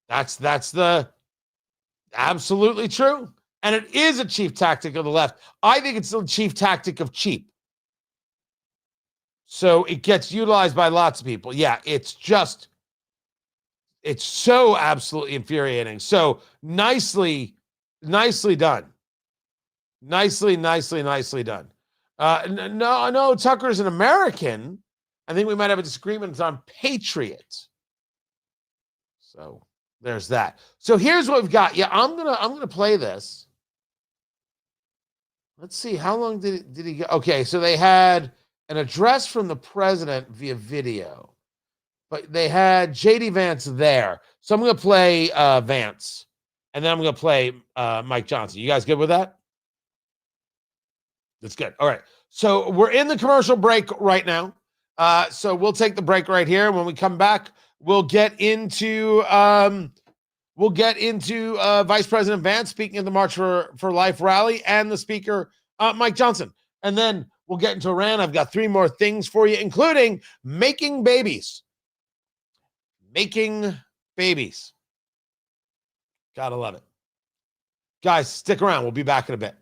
That's the absolutely true. And it is a chief tactic of the left. I think it's the chief tactic of cheap. So it gets utilized by lots of people. Yeah, it's so absolutely infuriating. So nicely done. Nicely done. No, Tucker's an American. I think we might have a disagreement on patriot. So there's that. So here's what we've got. Yeah, I'm gonna play this. Let's see, how long did he go? Okay, so they had an address from the president via video, but they had JD Vance there. So I'm gonna play Vance, and then I'm gonna play Mike Johnson. You guys good with that? That's good. All right. So we're in the commercial break right now. So we'll take the break right here. When we come back, we'll get into Vice President Vance speaking at the March for Life rally and the speaker, Mike Johnson. And then we'll get into Iran. I've got 3 more things for you, including making babies. Making babies. Gotta love it. Guys, stick around. We'll be back in a bit.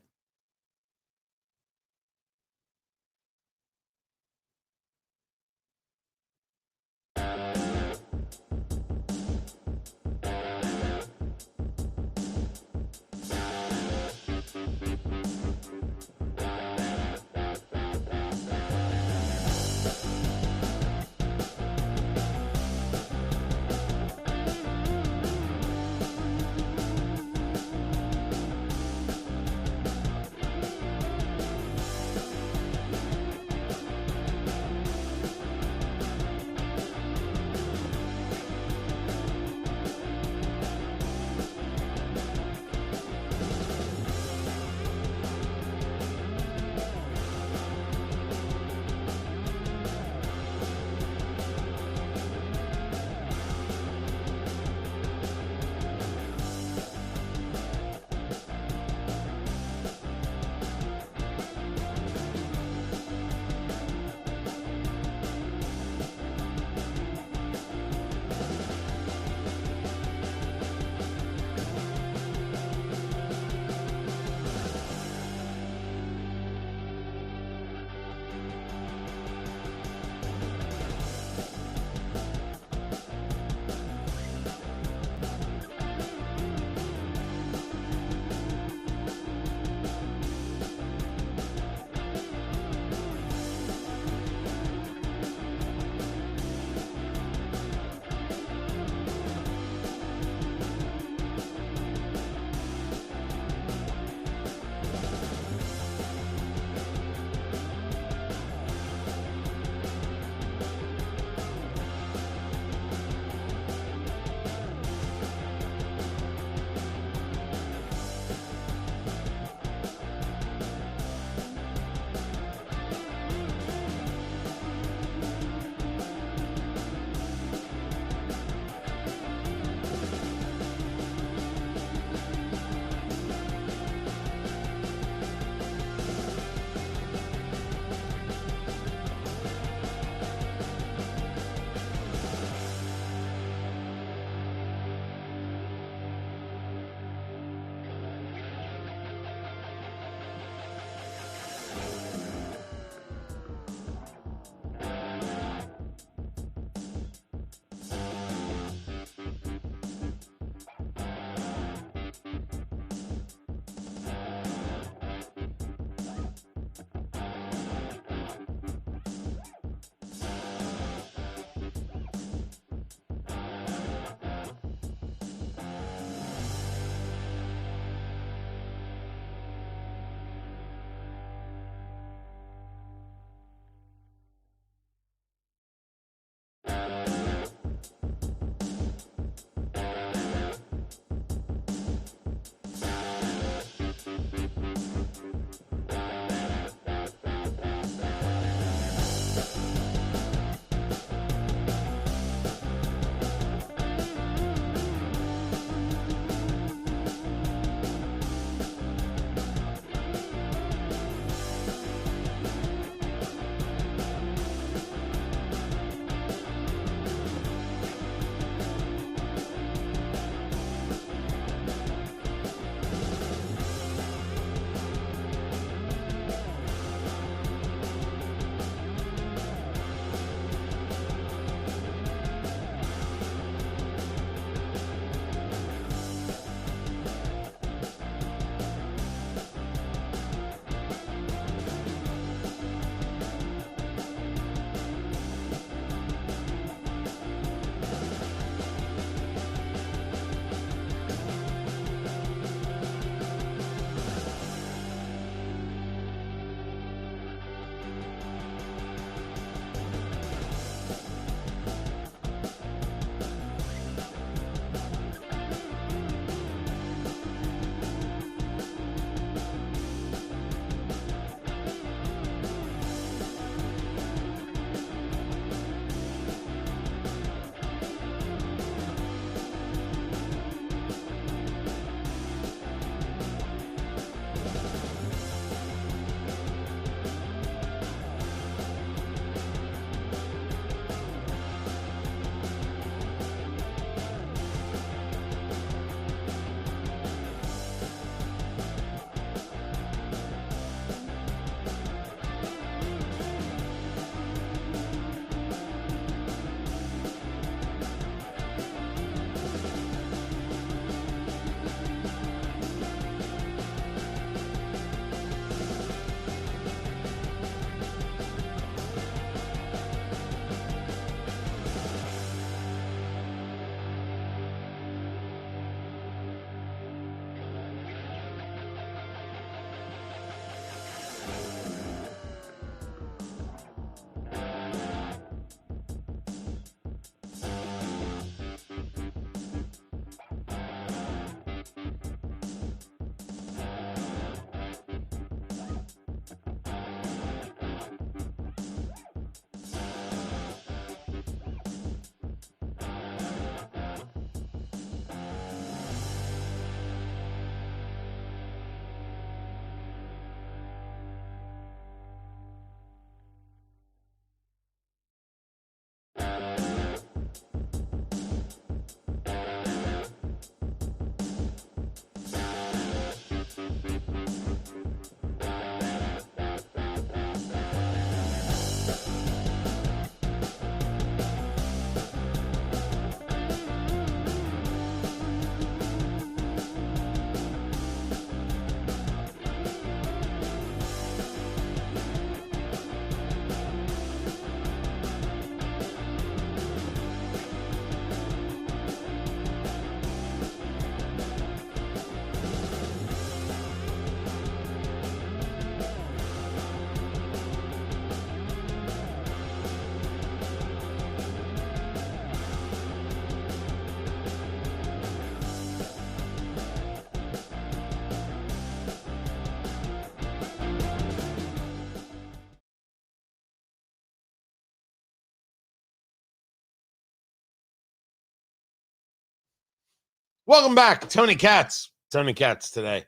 Welcome back. Tony Katz today.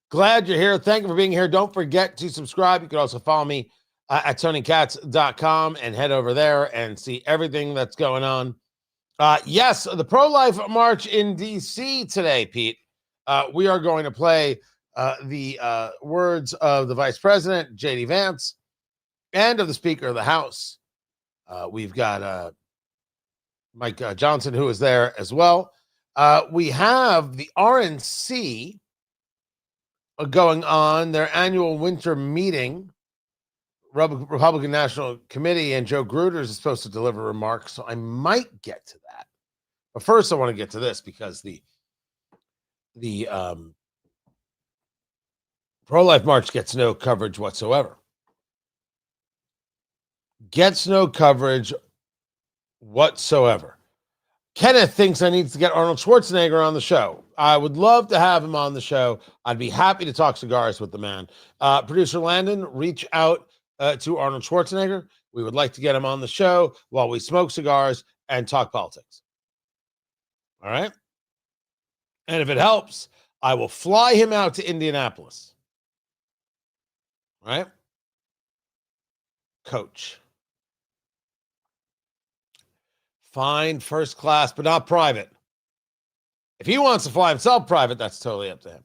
Glad you're here. Thank you for being here. Don't forget to subscribe. You can also follow me at TonyKatz.com and head over there and see everything that's going on. Yes, the pro-life march in D.C. today, Pete. We are going to play the words of the Vice President, J.D. Vance, and of the Speaker of the House. We've got Mike Johnson, who is there as well. We have the RNC going on, their annual winter meeting. Republican National Committee, and Joe Gruters is supposed to deliver remarks, so I might get to that. But first, I want to get to this because the pro-life march gets no coverage whatsoever. Kenneth thinks I need to get Arnold Schwarzenegger on the show. I would love to have him on the show. I'd be happy to talk cigars with the man. Producer Landon, reach out to Arnold Schwarzenegger. We would like to get him on the show while we smoke cigars and talk politics. All right? And if it helps, I will fly him out to Indianapolis. All right? Coach. Fine, first class, but not private. If he wants to fly himself private, that's totally up to him.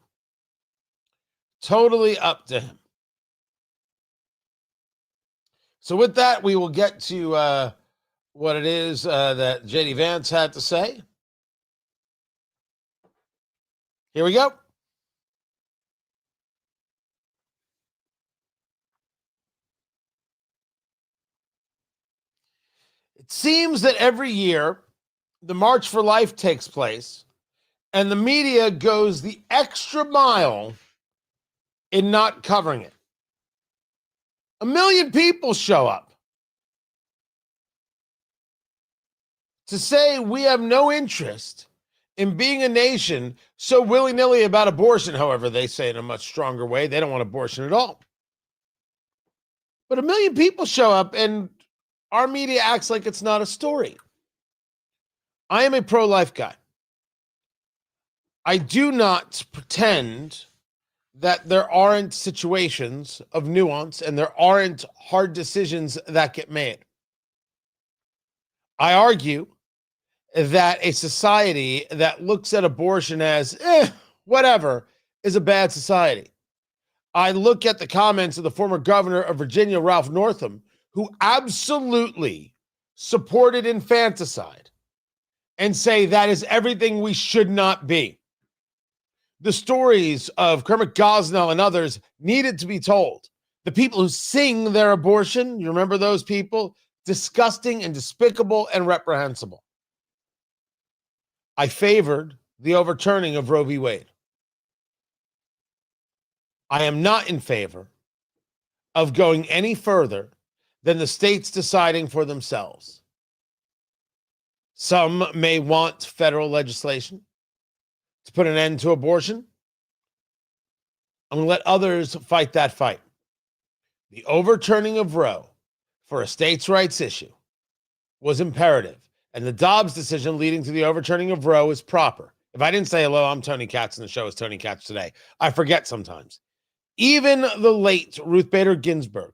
Totally up to him. So with that, we will get to what it is that J.D. Vance had to say. Here we go. It seems that every year the March for Life takes place and the media goes the extra mile in not covering it. 1 million people show up to say we have no interest in being a nation so willy-nilly about abortion. However, they say in a much stronger way, they don't want abortion at all. But 1 million people show up and our media acts like it's not a story. I am a pro-life guy. I do not pretend that there aren't situations of nuance and there aren't hard decisions that get made. I argue that a society that looks at abortion as whatever is a bad society. I look at the comments of the former governor of Virginia, Ralph Northam, who absolutely supported infanticide, and say that is everything we should not be. The stories of Kermit Gosnell and others needed to be told. The people who sing their abortion, you remember those people? Disgusting and despicable and reprehensible. I favored the overturning of Roe v. Wade. I am not in favor of going any further than the states deciding for themselves. Some may want federal legislation to put an end to abortion. I'm going to let others fight that fight. The overturning of Roe for a states' rights issue was imperative, and the Dobbs decision leading to the overturning of Roe is proper. If I didn't say hello, I'm Tony Katz, and the show is Tony Katz Today. I forget sometimes. Even the late Ruth Bader Ginsburg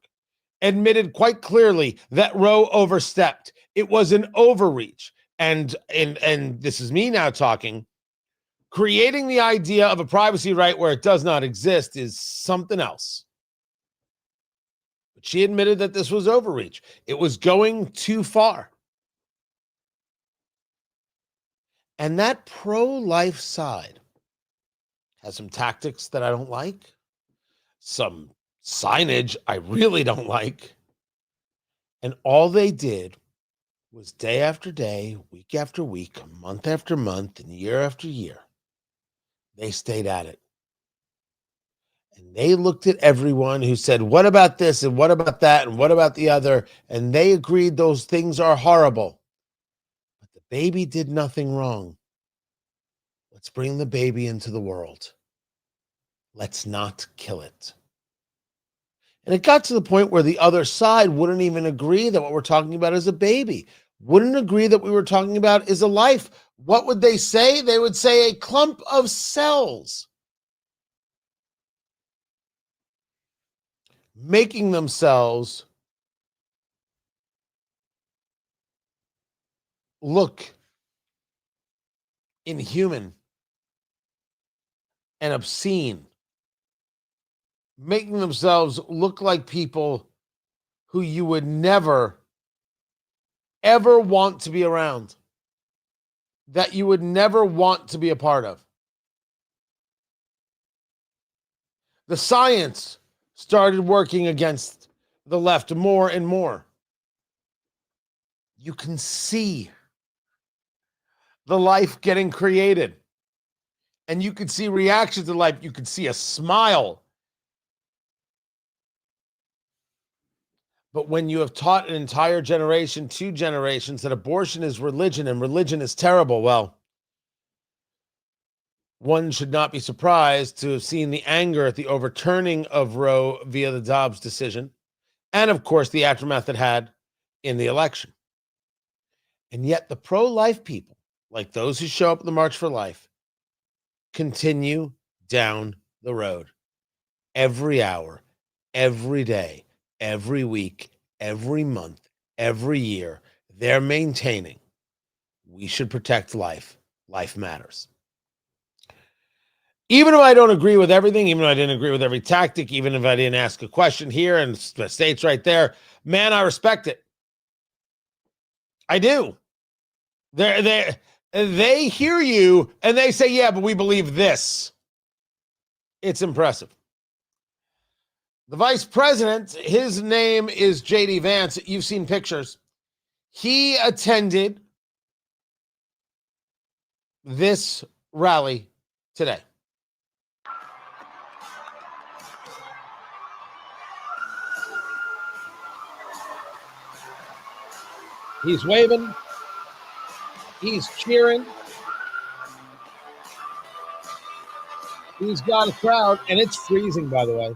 admitted quite clearly that Roe overstepped. It was an overreach. And this is me now talking. Creating the idea of a privacy right where it does not exist is something else. But she admitted that this was overreach. It was going too far. And that pro-life side has some tactics that I don't like, some signage I really don't like. And all they did was day after day, week after week, month after month, and year after year, they stayed at it. And they looked at everyone who said, what about this and what about that and what about the other? And they agreed those things are horrible. But the baby did nothing wrong. Let's bring the baby into the world. Let's not kill it. And it got to the point where the other side wouldn't even agree that what we're talking about is a baby. Wouldn't agree that we were talking about is a life. What would they say? They would say a clump of cells, making themselves look inhuman and obscene, making themselves look like people who you would never, ever want to be around, that you would never want to be a part of. The science started working against the left more and more. You can see the life getting created, and you could see reactions to life. You could see a smile. But when you have taught an entire generation, 2 generations, that abortion is religion and religion is terrible, well, one should not be surprised to have seen the anger at the overturning of Roe via the Dobbs decision, and of course the aftermath it had in the election. And yet the pro-life people, like those who show up in the March for Life, continue down the road every hour, every day, every week, every month, every year. They're maintaining we should protect life. Life matters. Even if I don't agree with everything, even if I didn't agree with every tactic, even if I didn't ask a question here and the state's right there, man, I respect it. I do. They hear you and they say, yeah, but we believe this. It's impressive. The vice president, his name is J.D. Vance. You've seen pictures. He attended this rally today. He's waving. He's cheering. He's got a crowd, and it's freezing, by the way.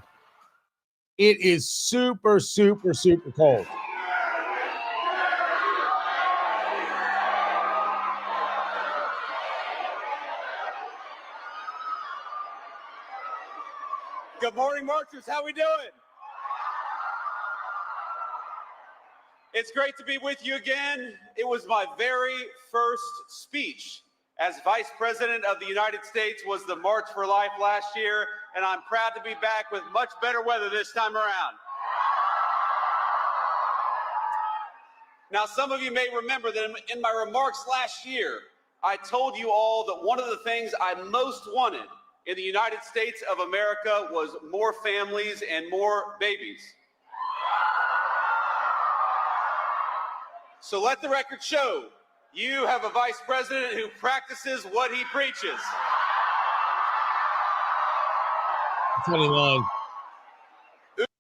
It is super, super, super cold. Good morning, marchers. How we doing? It's great to be with you again. It was my very first speech as Vice President of the United States was the March for Life last year, and I'm proud to be back with much better weather this time around. Now, some of you may remember that in my remarks last year, I told you all that one of the things I most wanted in the United States of America was more families and more babies. So let the record show you have a vice president who practices what he preaches. Funny line.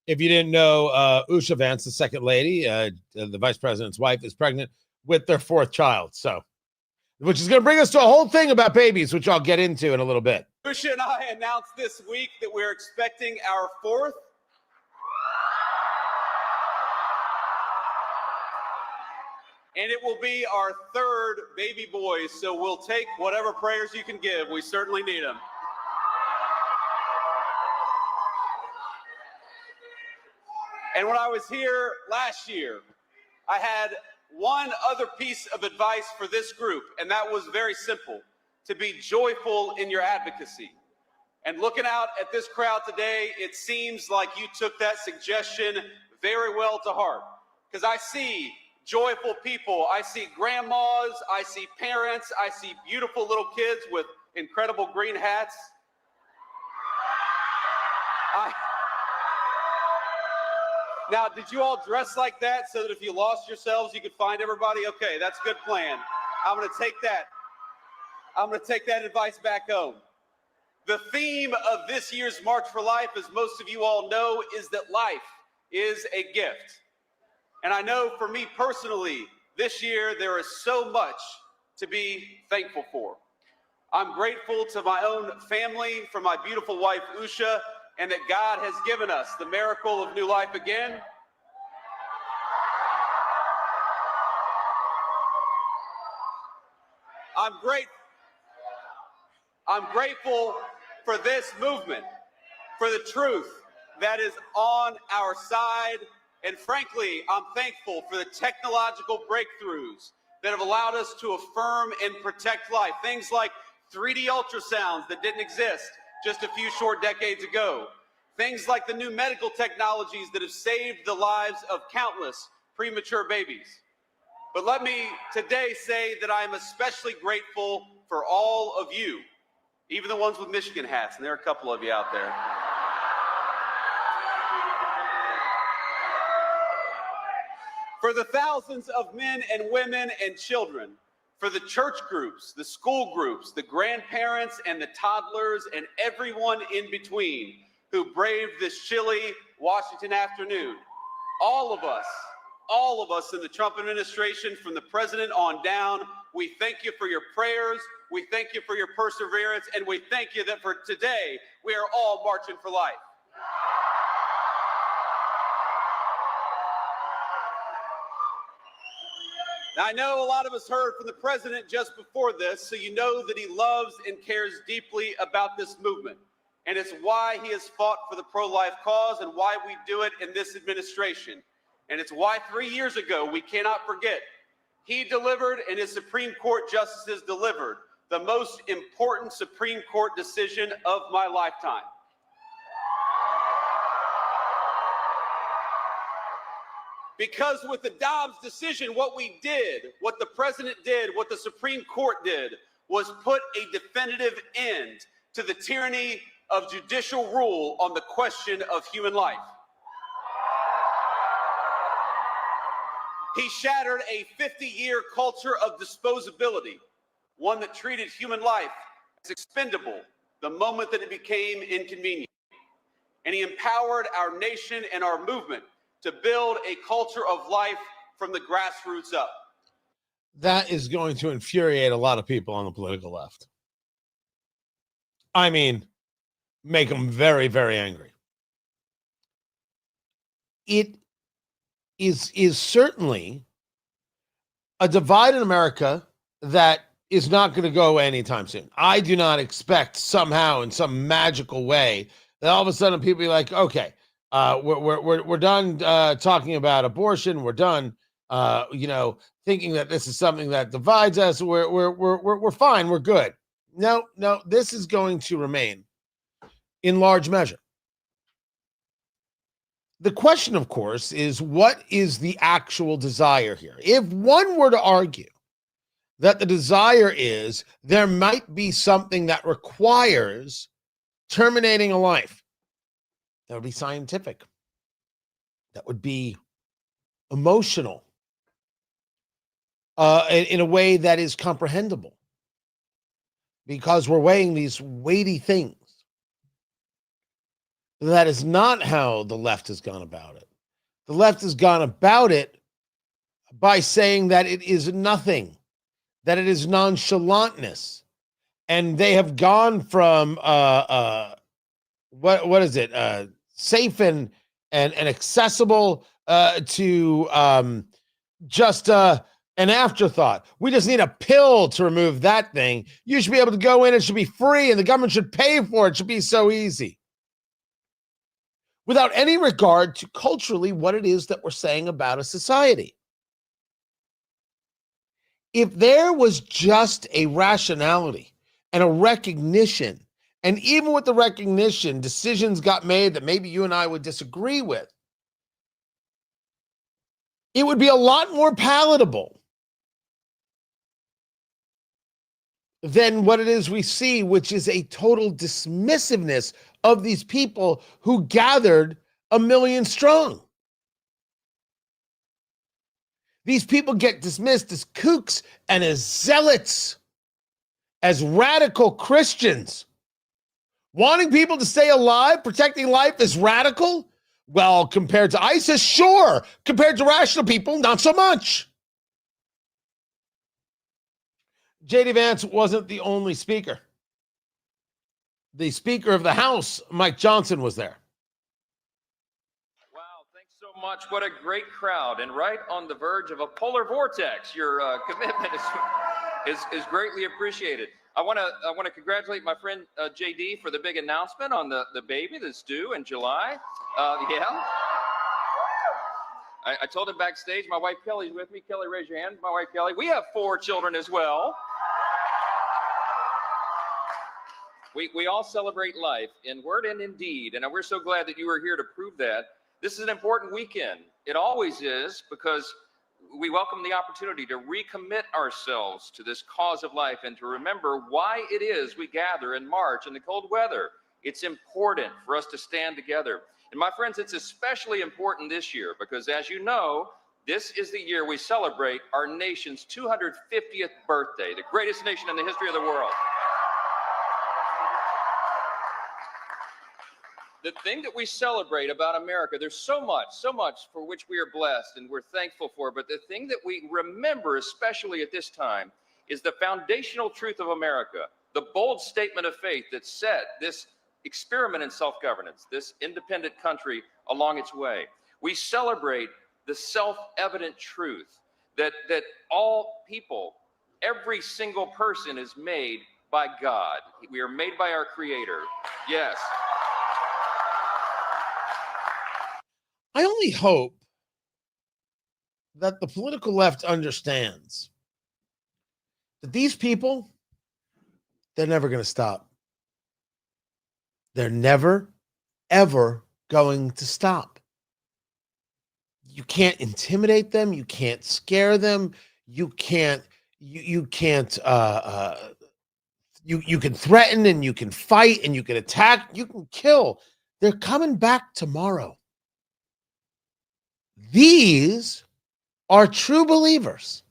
If you didn't know, Usha Vance, the second lady, the vice president's wife, is pregnant with their 4th child. So, which is going to bring us to a whole thing about babies, which I'll get into in a little bit. Usha and I announced this week that we're expecting our 4th. And it will be our 3rd baby boy, so we'll take whatever prayers you can give. We certainly need them. And when I was here last year, I had one other piece of advice for this group, and that was very simple: to be joyful in your advocacy. And looking out at this crowd today, it seems like you took that suggestion very well to heart, because I see joyful people. I see grandmas, I see parents, I see beautiful little kids with incredible green hats. Now, did you all dress like that so that if you lost yourselves, you could find everybody? Okay, that's a good plan. I'm going to take that. I'm going to take that advice back home. The theme of this year's March for Life, as most of you all know, is that life is a gift. And I know for me personally, this year there is so much to be thankful for. I'm grateful to my own family, for my beautiful wife, Usha, and that God has given us the miracle of new life again. I'm grateful for this movement, for the truth that is on our side. And frankly, I'm thankful for the technological breakthroughs that have allowed us to affirm and protect life. Things like 3D ultrasounds that didn't exist just a few short decades ago. Things like the new medical technologies that have saved the lives of countless premature babies. But let me today say that I am especially grateful for all of you, even the ones with Michigan hats, and there are a couple of you out there. For the thousands of men and women and children, for the church groups, the school groups, the grandparents and the toddlers and everyone in between who braved this chilly Washington afternoon. All of us in the Trump administration, from the president on down, we thank you for your prayers, we thank you for your perseverance, and we thank you that for today, we are all marching for life. Now, I know a lot of us heard from the president just before this, so you know that he loves and cares deeply about this movement. And it's why he has fought for the pro-life cause and why we do it in this administration. And it's why 3 years ago, we cannot forget, he delivered and his Supreme Court justices delivered the most important Supreme Court decision of my lifetime. Because with the Dobbs decision, what we did, what the president did, what the Supreme Court did, was put a definitive end to the tyranny of judicial rule on the question of human life. He shattered a 50-year culture of disposability, one that treated human life as expendable the moment that it became inconvenient. And he empowered our nation and our movement to build a culture of life from the grassroots up. That is going to infuriate a lot of people on the political left. I mean, make them very, very angry. It is certainly a divide in America that is not going to go anytime soon. I do not expect somehow in some magical way that all of a sudden people be like, okay, we're done talking about abortion. We're done, thinking that this is something that divides us. We're fine. We're good. No, this is going to remain in large measure. The question, of course, is what is the actual desire here? If one were to argue that the desire is there might be something that requires terminating a life, that would be scientific. That would be emotional in a way that is comprehensible, because we're weighing these weighty things. That is not how the left has gone about it. The left has gone about it by saying that it is nothing, that it is nonchalantness. And they have gone from what is it? Safe and accessible to just an afterthought. We just need a pill to remove that thing. You should be able to go in. It should be free, and the government should pay for it. It should be so easy. Without any regard to culturally what it is that we're saying about a society. If there was just a rationality and a recognition, and even with the recognition, decisions got made that maybe you and I would disagree with, it would be a lot more palatable than what it is we see, which is a total dismissiveness of these people who gathered 1 million strong. These people get dismissed as kooks and as zealots, as radical Christians. Wanting people to stay alive, protecting life is radical? Well, compared to ISIS, sure. Compared to rational people, not so much. J.D. Vance wasn't the only speaker. The Speaker of the House, Mike Johnson, was there. Wow, thanks so much. What a great crowd. And right on the verge of a polar vortex. Your commitment is is greatly appreciated. I want to congratulate my friend JD for the big announcement on the baby that's due in July. Yeah. I told him backstage, my wife Kelly's with me. Kelly, raise your hand. My wife Kelly. We have 4 children as well. We all celebrate life in word and in deed, and we're so glad that you are here to prove that. This is an important weekend. It always is, because we welcome the opportunity to recommit ourselves to this cause of life and to remember why it is we gather in March in the cold weather. It's important for us to stand together. And my friends, it's especially important this year because, as you know, this is the year we celebrate our nation's 250th birthday, the greatest nation in the history of the world. The thing that we celebrate about America, there's so much for which we are blessed and we're thankful for, but the thing that we remember, especially at this time, is the foundational truth of America, the bold statement of faith that set this experiment in self-governance, this independent country along its way. We celebrate the self-evident truth that all people, every single person is made by God. We are made by our Creator. Yes. I only hope that the political left understands that these people, they're never going to stop. They're never, ever going to stop. You can't intimidate them. You can't scare them. You can threaten and you can fight and you can attack. You can kill. They're coming back tomorrow. These are true believers.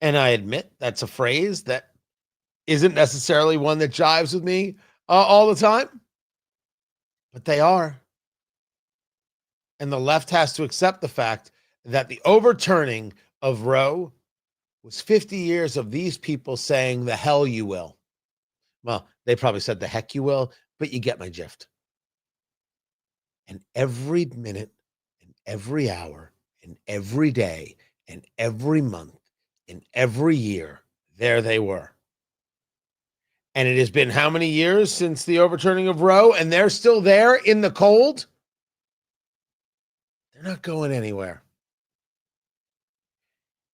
And I admit that's a phrase that isn't necessarily one that jives with me all the time, but they are. And the left has to accept the fact that the overturning of Roe was 50 years of these people saying, the hell you will. Well, they probably said the heck you will, but you get my drift. And every minute, every hour and every day and every month and every year, there they were. And it has been how many years since the overturning of Roe, and they're still there in the cold? They're not going anywhere.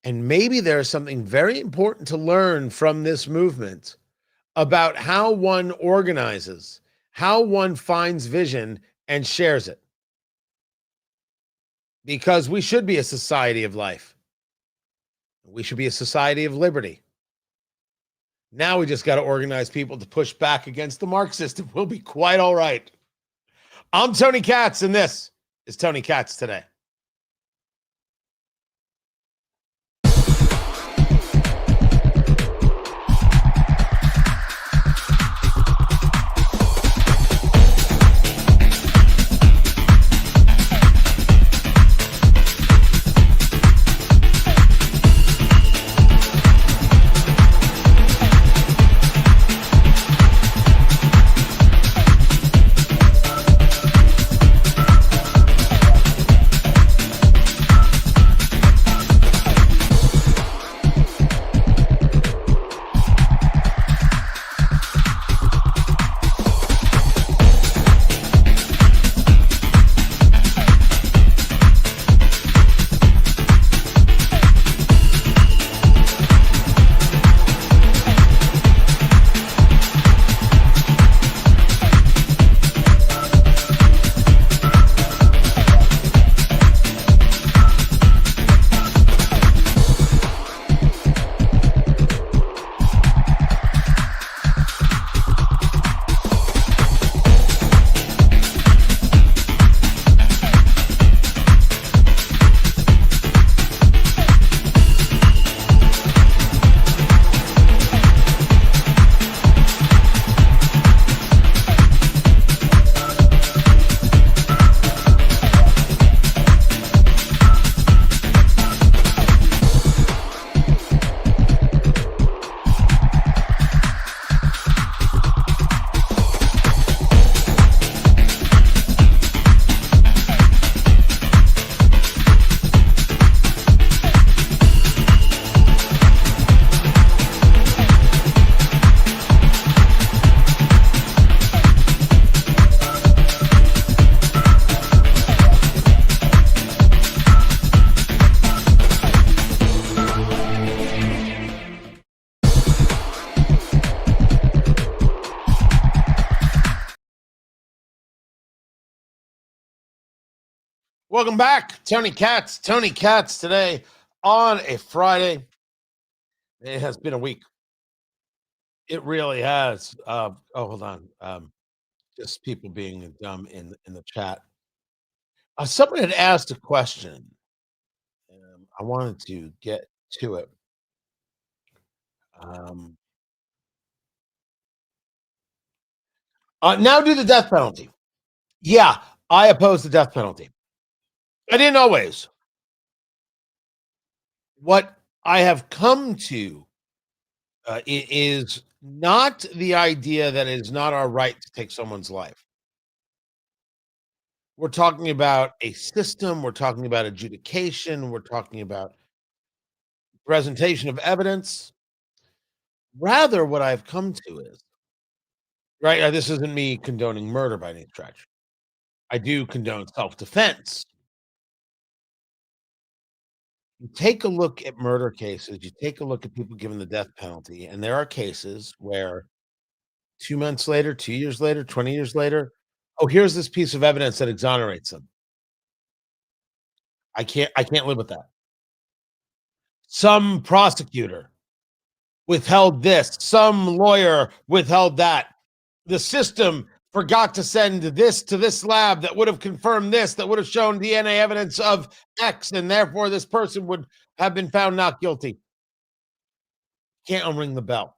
And maybe there's something very important to learn from this movement about how one organizes, how one finds vision and shares it. Because we should be a society of life. We should be a society of liberty. Now we just got to organize people to push back against the Marxist, and we'll be quite all right. I'm Tony Katz, and this is Tony Katz Today. Welcome back. Tony Katz today on a Friday. It has been a week. It really has. Hold on. Just people being dumb in the chat. Someone had asked a question. I wanted to get to it. Now do the death penalty. Yeah, I oppose the death penalty. I didn't always. What I have come to is not the idea that it is not our right to take someone's life. We're talking about a system. We're talking about adjudication. We're talking about presentation of evidence. Rather, what I've come to is, right, this isn't me condoning murder by any stretch. I do condone self-defense. You take a look at murder cases, you take a look at people given the death penalty, and there are cases where 2 months later, 2 years later, 20 years later, oh, here's this piece of evidence that exonerates them. I can't live with that. Some prosecutor withheld this, some lawyer withheld that. The system forgot to send this to this lab that would have confirmed this, that would have shown DNA evidence of X, and therefore this person would have been found not guilty. Can't unring the bell.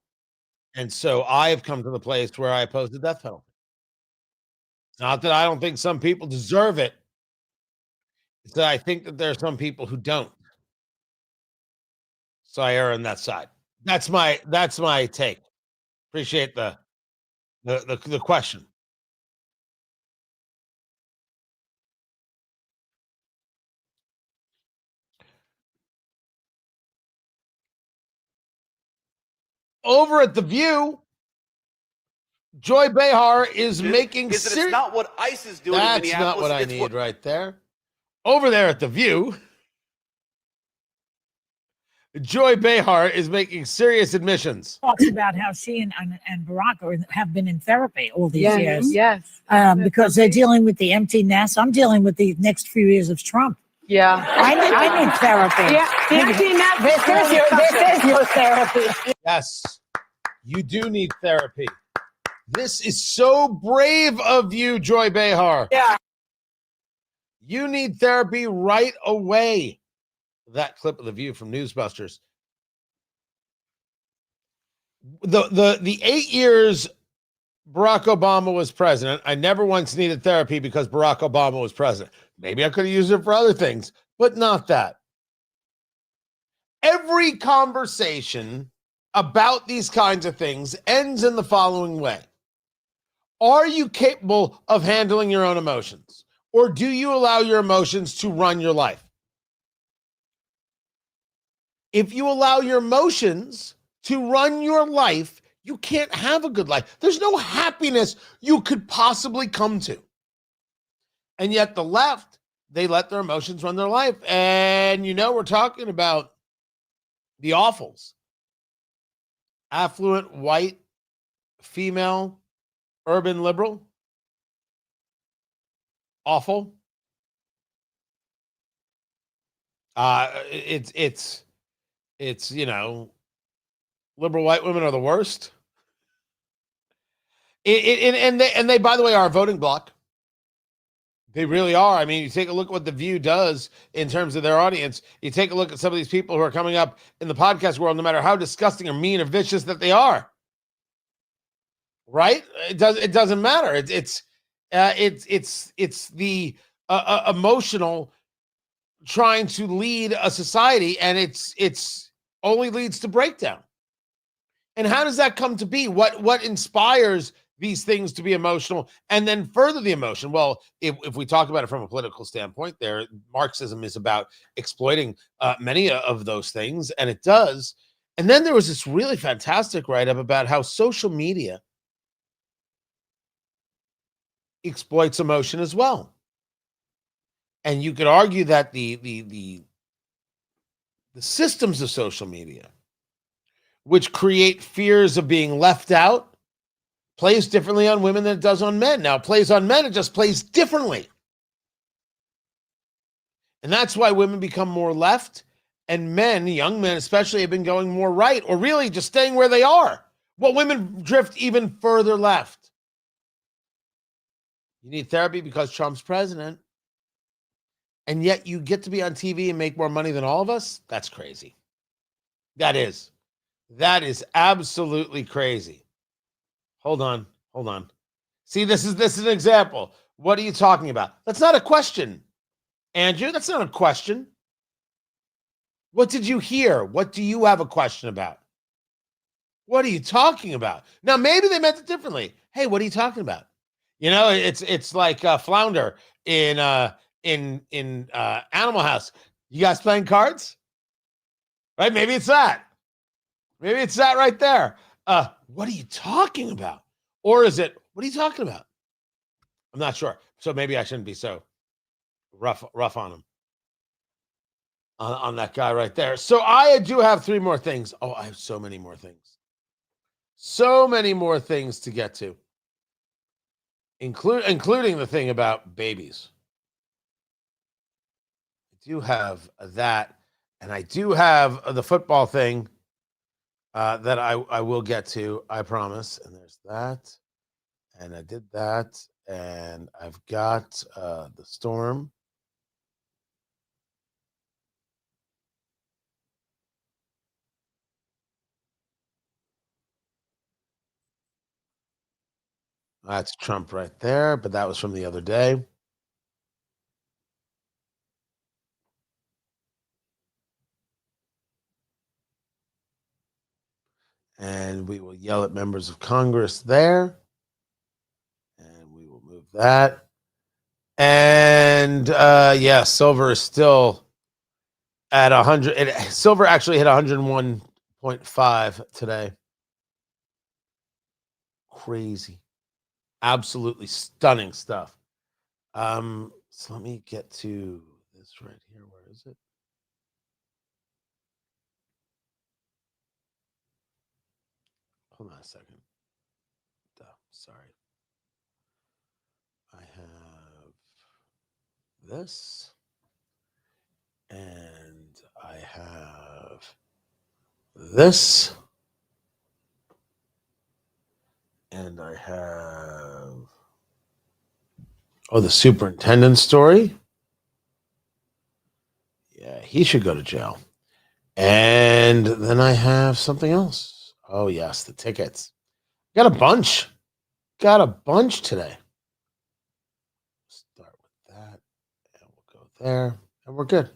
And so I have come to the place where I oppose the death penalty. Not that I don't think some people deserve it. It's that I think that there are some people who don't. So I err on that side. That's my take. Appreciate the question. Over at The View, Joy Behar is making is that it's not what ICE is doing in That's Minneapolis. not what I it's need right there. Over there at The View, Joy Behar is making serious admissions. Talks about how she and Barack have been in therapy all these years. Yes. Because they're dealing with the empty nest. I'm dealing with the next few years of Trump. Yeah. I need therapy. Yeah. The empty nest. This is your therapy. Yes, you do need therapy. This is so brave of you, Joy Behar. Yeah. You need therapy right away. That clip of The View from Newsbusters. The 8 years Barack Obama was president, I never once needed therapy because Barack Obama was president. Maybe I could have used it for other things, but not that. Every conversation about these kinds of things ends in the following way. Are you capable of handling your own emotions? Or do you allow your emotions to run your life? If you allow your emotions to run your life, you can't have a good life. There's no happiness you could possibly come to. And yet the left, they let their emotions run their life. And we're talking about the awfuls. Affluent, white, female, urban liberal. Awful. It's liberal white women are the worst. And they, by the way, are a voting bloc. They really are. I mean, you take a look at what The View does in terms of their audience. You take a look at some of these people who are coming up in the podcast world, no matter how disgusting or mean or vicious that they are. Right? It doesn't matter. It's the emotional trying to lead a society, and it's only leads to breakdown. And how does that come to be? What inspires these things to be emotional and then further the emotion? Well, if we talk about it from a political standpoint, Marxism is about exploiting many of those things, and it does. And then there was this really fantastic write-up about how social media exploits emotion as well. And you could argue that the systems of social media, which create fears of being left out, plays differently on women than it does on men. Now, it plays on men, it just plays differently. And that's why women become more left, and men, young men especially, have been going more right, or really just staying where they are. Well, women drift even further left. You need therapy because Trump's president, and yet you get to be on TV and make more money than all of us? That's crazy. That is absolutely crazy. Hold on. See, this is an example. What are you talking about? That's not a question, Andrew. That's not a question. What did you hear? What do you have a question about? What are you talking about? Now, maybe they meant it differently. Hey, what are you talking about? You know, it's like Flounder in Animal House. You guys playing cards? Right? Maybe it's that. Maybe it's that right there. What are you talking about? Or is it, what are you talking about? I'm not sure. So maybe I shouldn't be so rough on him. On that guy right there. So I do have 3 more things. Oh, I have so many more things. So many more things to get to. Including the thing about babies. I do have that. And I do have the football thing that I will get to, I promise. And there's that. And I did that. And I've got the storm. That's Trump right there, but that was from the other day. And we will yell at members of Congress there. And we will move that. And yeah, silver is still at 100. Silver actually hit 101.5 today. Crazy. Absolutely stunning stuff. So let me get to this right here. Where is it? Hold on a second. Sorry. I have this. And I have this. And I have, the superintendent story. Yeah, he should go to jail. And then I have something else. Oh, yes, the tickets. Got a bunch today. Start with that. And we'll go there. And we're good.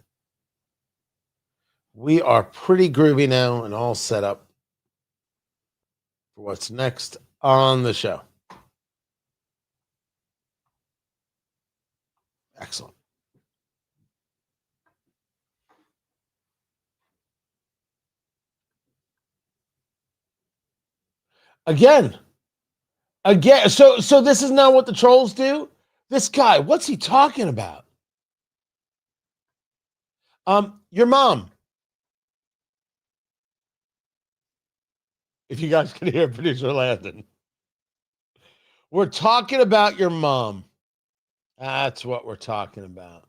We are pretty groovy now and all set up for what's next on the show. Excellent. Again. So this is now what the trolls do? This guy, what's he talking about? Your mom. If you guys can hear producer Landon. We're talking about your mom. That's what we're talking about.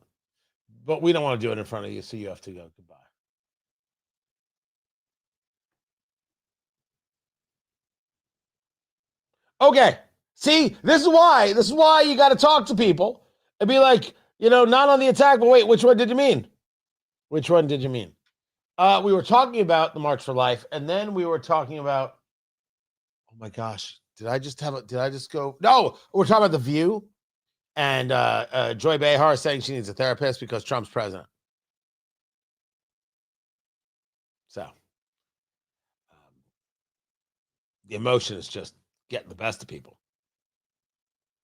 But we don't want to do it in front of you, so you have to go. Goodbye. Okay. See, this is why you got to talk to people and be like, not on the attack, but wait, which one did you mean? Which one did you mean? We were talking about the March for Life, and then we were talking about, oh my gosh, did I just go? No, we're talking about The View and Joy Behar saying she needs a therapist because Trump's president. So the emotion is just getting the best of people.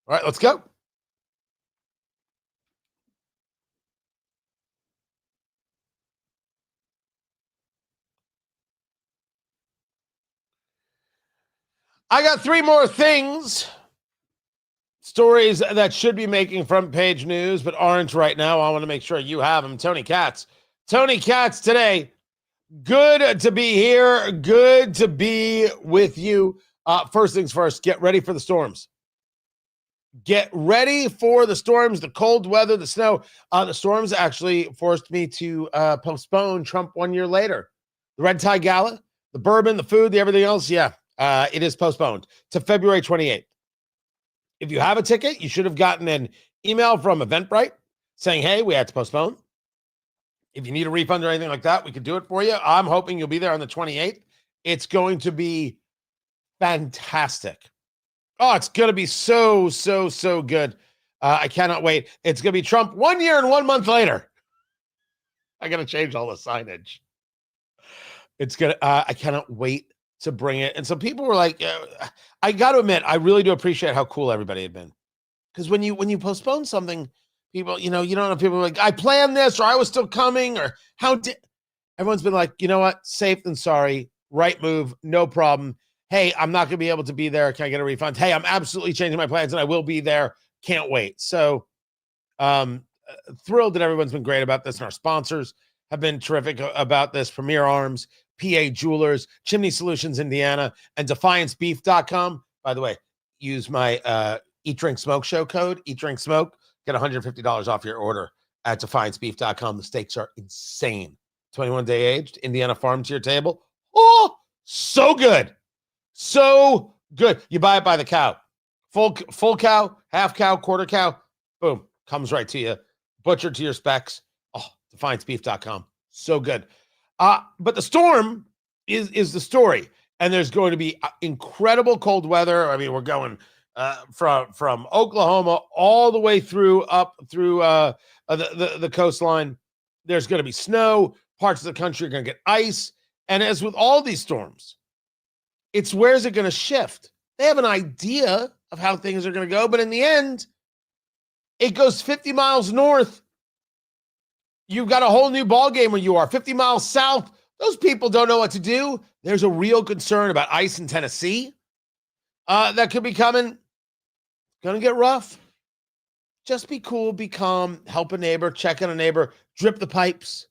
All right, let's go. I got 3 more things. Stories that should be making front page news, but aren't right now. I want to make sure you have them. Tony Katz today. Good to be here. Good to be with you. First things first, get ready for the storms. Get ready for the storms, the cold weather, the snow. The storms actually forced me to postpone Trump 1 year later. The Red Tie Gala, the bourbon, the food, the everything else, it is postponed to February 28th. If you have a ticket, you should have gotten an email from Eventbrite saying, hey, we had to postpone. If you need a refund or anything like that, we could do it for you. I'm hoping you'll be there on the 28th. It's going to be fantastic. Oh, it's going to be so good. I cannot wait. It's going to be Trump 1 year and 1 month later. I got to change all the signage. It's going to, I cannot wait to bring it. And so people were like, I got to admit, I really do appreciate how cool everybody had been. Because when you postpone something, people, you don't have people like, I planned this, or I was still coming, or how did, everyone's been like, you know what? Safe than sorry. Right move. No problem. Hey, I'm not going to be able to be there. Can I get a refund? Hey, I'm absolutely changing my plans and I will be there. Can't wait. So thrilled that everyone's been great about this. And our sponsors have been terrific about this. Premier Arms, PA Jewelers, Chimney Solutions Indiana, and DefianceBeef.com. By the way, use my Eat Drink Smoke show code, Eat Drink Smoke. Get $150 off your order at DefianceBeef.com. The steaks are insane. 21-day aged, Indiana farm to your table. Oh, so good. So good. You buy it by the cow. Full cow, half cow, quarter cow. Boom. Comes right to you. Butchered to your specs. Oh, DefianceBeef.com. So good. But the storm is the story. And there's going to be incredible cold weather. I mean, we're going from Oklahoma all the way up through the coastline. There's going to be snow. Parts of the country are going to get ice. And as with all these storms, it's where's it going to shift? They have an idea of how things are going to go, but in the end, it goes 50 miles north. You've got a whole new ballgame where you are. 50 miles south, those people don't know what to do. There's a real concern about ice in Tennessee that could be coming. It's going to get rough. Just be cool, be calm, help a neighbor, check on a neighbor, drip the pipes,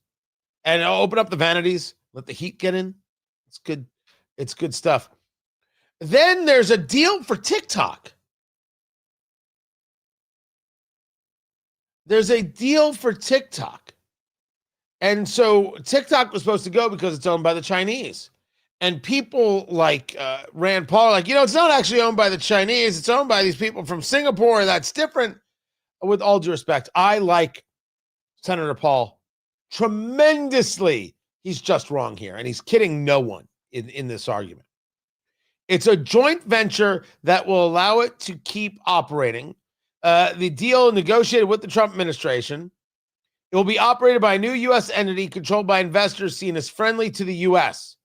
and open up the vanities. Let the heat get in. It's good. It's good stuff. Then there's a deal for TikTok. There's a deal for TikTok. And so TikTok was supposed to go because it's owned by the Chinese. And people like Rand Paul, like, it's not actually owned by the Chinese. It's owned by these people from Singapore. That's different. With all due respect, I like Senator Paul tremendously. He's just wrong here. And he's kidding no one in this argument. It's a joint venture that will allow it to keep operating. The deal negotiated with the Trump administration. It will be operated by a new U.S. entity controlled by investors seen as friendly to the U.S.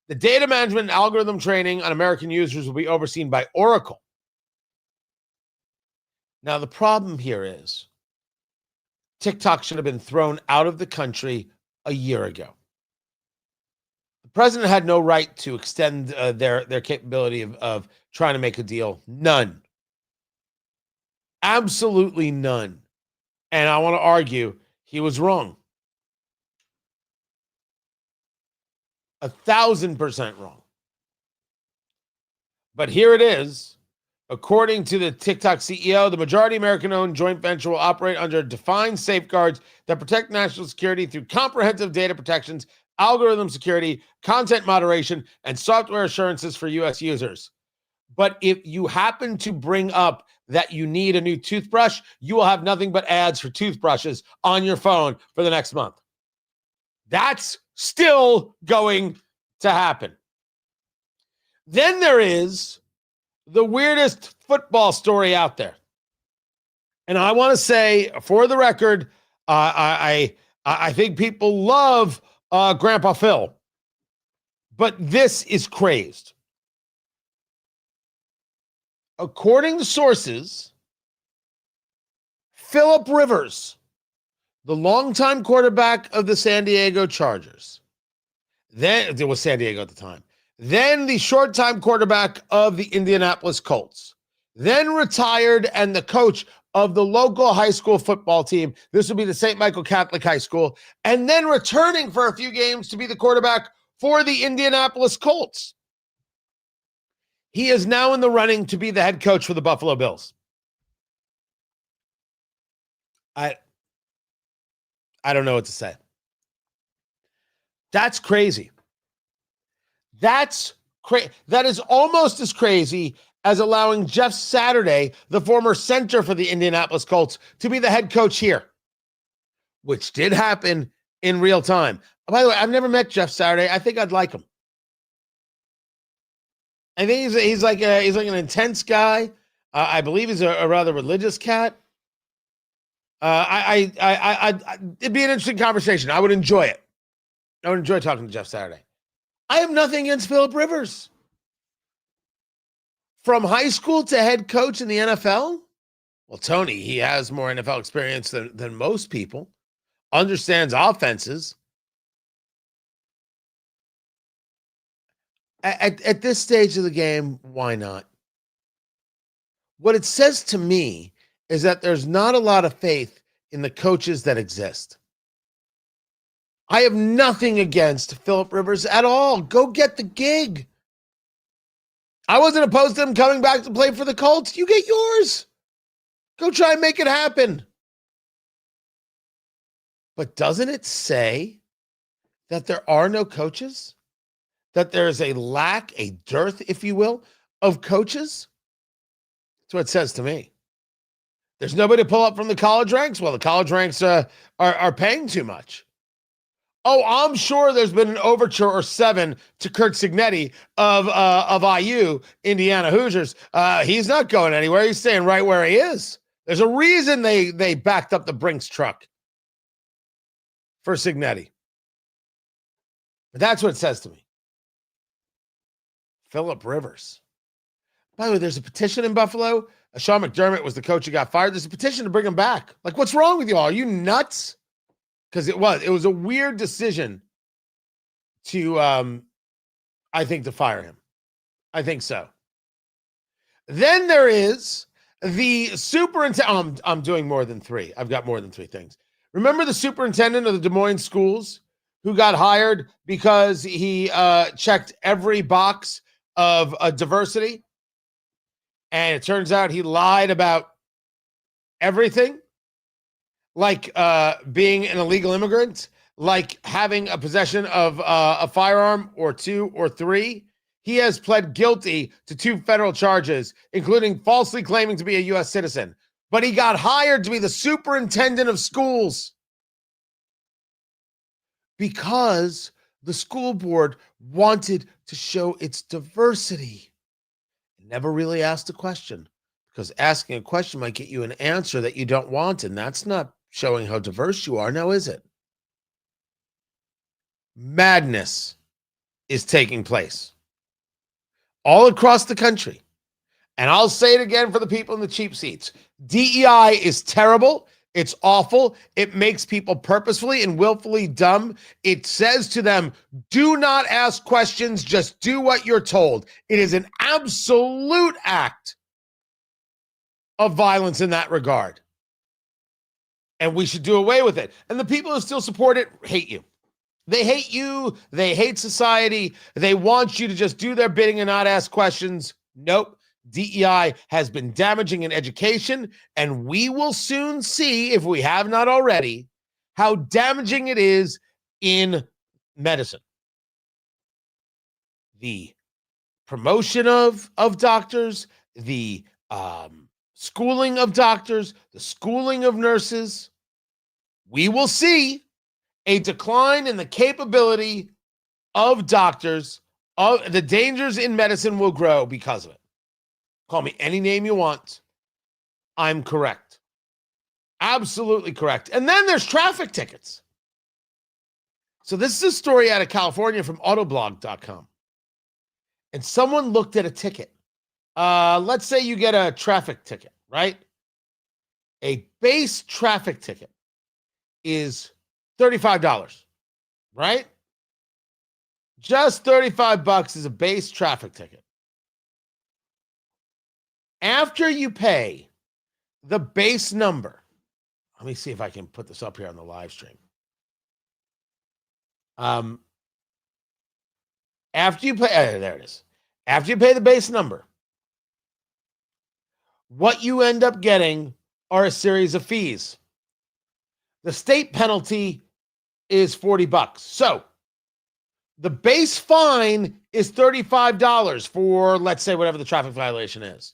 The data management and algorithm training on American users will be overseen by Oracle. Now, the problem here is TikTok should have been thrown out of the country a year ago. The president had no right to extend their capability of trying to make a deal. None. Absolutely none. And I want to argue he was wrong. 1,000% wrong. But here it is. According to the TikTok CEO, the majority American-owned joint venture will operate under defined safeguards that protect national security through comprehensive data protections, algorithm security, content moderation, and software assurances for U.S. users. But if you happen to bring up that you need a new toothbrush, you will have nothing but ads for toothbrushes on your phone for the next month. That's still going to happen. Then there is the weirdest football story out there. And I want to say, for the record, I think people love Grandpa Phil. But this is crazed. According to sources, Phillip Rivers, the longtime quarterback of the San Diego Chargers, then it was San Diego at the time, then the short-time quarterback of the Indianapolis Colts, then retired and the coach of the local high school football team. This will be the St. Michael Catholic High School, and then returning for a few games to be the quarterback for the Indianapolis Colts. He is now in the running to be the head coach for the Buffalo Bills. I don't know what to say. That's crazy. That's crazy. That is almost as crazy as allowing Jeff Saturday, the former center for the Indianapolis Colts, to be the head coach here, which did happen in real time. By the way, I've never met Jeff Saturday. I think I'd like him. I think he's like an intense guy. I believe he's a rather religious cat. It'd be an interesting conversation. I would enjoy it. I would enjoy talking to Jeff Saturday. I have nothing against Phillip Rivers. From high school to head coach in the NFL? Well, Tony, he has more NFL experience than most people. Understands offenses. At this stage of the game, why not? What it says to me is that there's not a lot of faith in the coaches that exist. I have nothing against Phillip Rivers at all. Go get the gig. I wasn't opposed to him coming back to play for the Colts. You get yours. Go try and make it happen. But doesn't it say that there are no coaches? That there is a lack, a dearth, if you will, of coaches? That's what it says to me. There's nobody to pull up from the college ranks. Well, the college ranks are paying too much. Oh, I'm sure there's been an overture or 7 to Kirk Cignetti of IU, Indiana Hoosiers. He's not going anywhere. He's staying right where he is. There's a reason they backed up the Brinks truck for Cignetti. But that's what it says to me. Phillip Rivers. By the way, there's a petition in Buffalo. Sean McDermott was the coach who got fired. There's a petition to bring him back. Like, what's wrong with you all? Are you nuts? Because it was a weird decision to, I think, to fire him. I think so. Then there is the superintendent. I'm doing more than 3. I've got more than 3 things. Remember the superintendent of the Des Moines schools who got hired because he checked every box of diversity? And it turns out he lied about everything. Like being an illegal immigrant, like having a possession of a firearm or 2 or 3. He has pled guilty to 2 federal charges, including falsely claiming to be a U.S. citizen. But he got hired to be the superintendent of schools because the school board wanted to show its diversity. It never really asked a question, because asking a question might get you an answer that you don't want, and that's not showing how diverse you are, now is it? Madness is taking place all across the country. And I'll say it again for the people in the cheap seats. DEI is terrible. It's awful. It makes people purposefully and willfully dumb. It says to them, do not ask questions, just do what you're told. It is an absolute act of violence in that regard. And we should do away with it. And the people who still support it hate you. They hate you. They hate society. They want you to just do their bidding and not ask questions. Nope. DEI has been damaging in education, and we will soon see, if we have not already, how damaging it is in medicine. The promotion of doctors, the schooling of doctors, the schooling of nurses. We will see a decline in the capability of doctors. Of the dangers in medicine will grow because of it. Call me any name you want. I'm correct. Absolutely correct. And then there's traffic tickets. So this is a story out of California from autoblog.com. And someone looked at a ticket. Let's say you get a traffic ticket, right? A base traffic ticket is $35, right? Just $35 is a base traffic ticket. After you pay the base number, let me see if I can put this up here on the live stream. After you pay, there it is. After you pay the base number, what you end up getting are a series of fees. The state penalty is $40. So the base fine is $35 for, let's say, whatever the traffic violation is.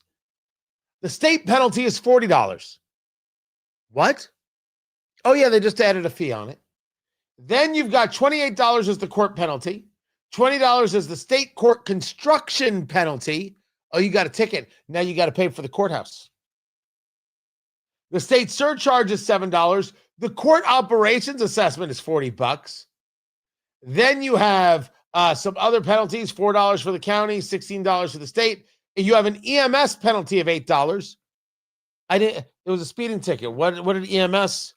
The state penalty is $40. What? Oh, yeah, they just added a fee on it. Then you've got $28 as the court penalty, $20 as the state court construction penalty. Oh, you got a ticket. Now you got to pay for the courthouse. The state surcharge is $7. The court operations assessment is $40. Then you have some other penalties, $4 for the county, $16 for the state. And you have an EMS penalty of $8. It was a speeding ticket. What did EMS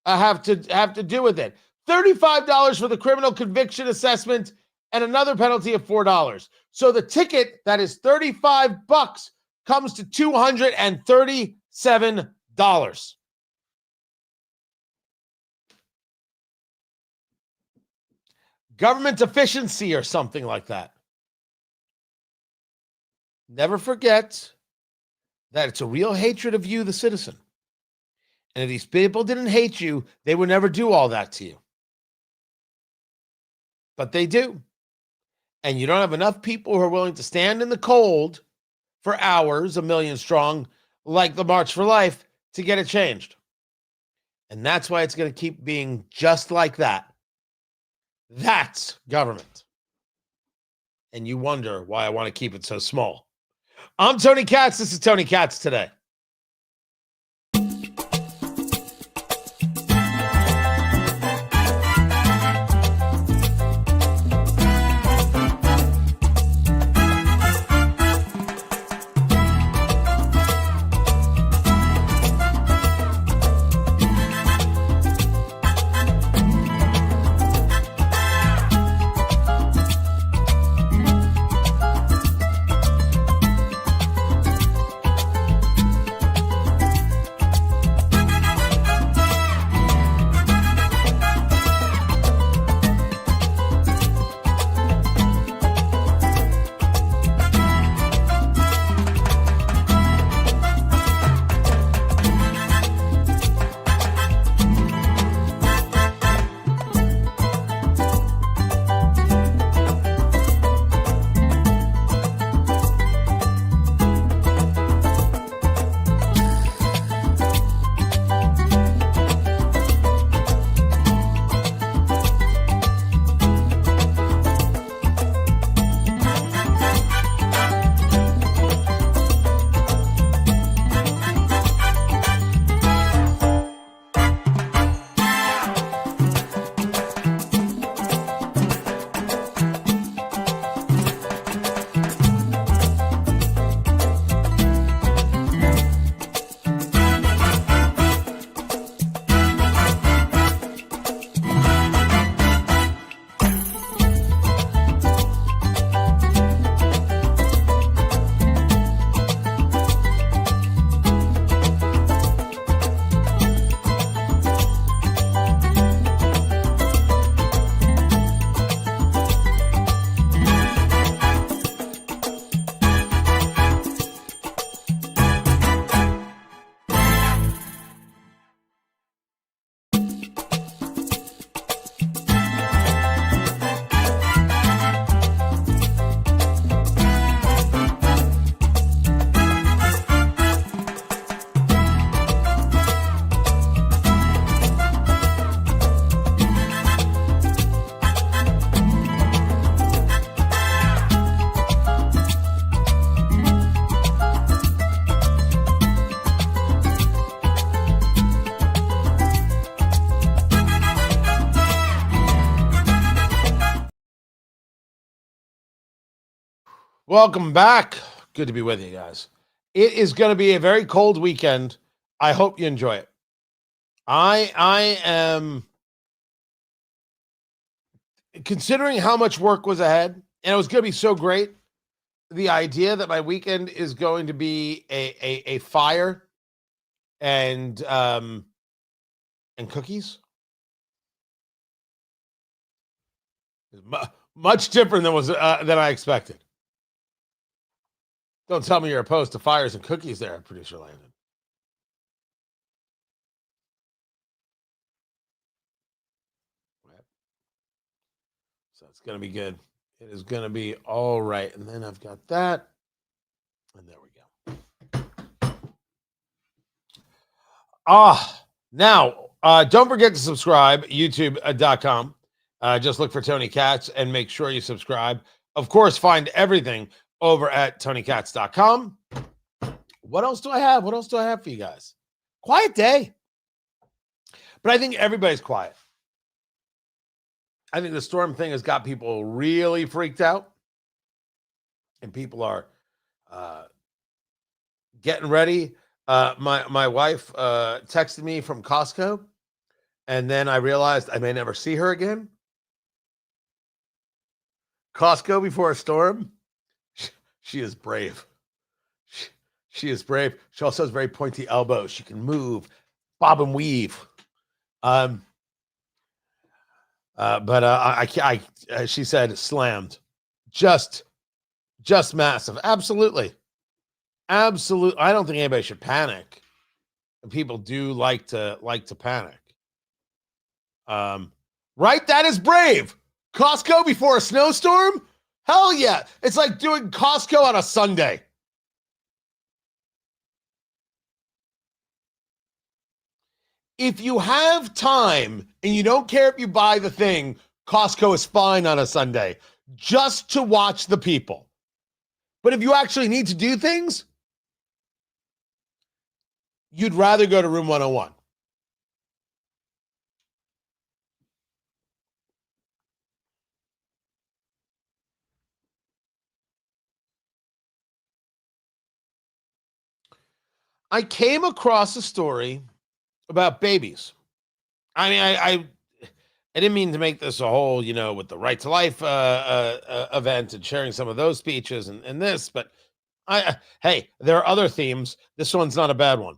have to do with it? $35 for the criminal conviction assessment and another penalty of $4. So the ticket that is $35 comes to $237. Government efficiency or something like that. Never forget that it's a real hatred of you, the citizen. And if these people didn't hate you, they would never do all that to you. But they do. And you don't have enough people who are willing to stand in the cold for hours, 1 million strong, like the March for Life, to get it changed. And that's why it's going to keep being just like that. That's government. And you wonder why I want to keep it so small. I'm Tony Katz. This is Tony Katz Today. Welcome back. Good to be with you guys. It is going to be a very cold weekend. I hope you enjoy it. I am considering how much work was ahead, and it was going to be so great. The idea that my weekend is going to be a fire and cookies is much different than I expected. Don't tell me you're opposed to fires and cookies there, Producer Landon. So it's going to be good. It is going to be all right. And then I've got that. And there we go. Now, don't forget to subscribe, youtube.com. Just look for Tony Katz and make sure you subscribe. Of course, find everything over at TonyKatz.com. What else do I have? What else do I have for you guys? Quiet day. But I think everybody's quiet. I think the storm thing has got people really freaked out. And people are getting ready. My wife texted me from Costco. And then I realized I may never see her again. Costco before a storm. She is brave. She is brave. She also has very pointy elbows. She can move, bob and weave. She said slammed. Just massive. Absolutely. Absolutely. I don't think anybody should panic. People do like to panic. Right? That is brave. Costco before a snowstorm? Hell yeah. It's like doing Costco on a Sunday. If you have time and you don't care if you buy the thing, Costco is fine on a Sunday just to watch the people. But if you actually need to do things, you'd rather go to Room 101. I came across a story about babies. I mean, I didn't mean to make this a whole, with the Right to Life event and sharing some of those speeches and this, but hey, there are other themes. This one's not a bad one.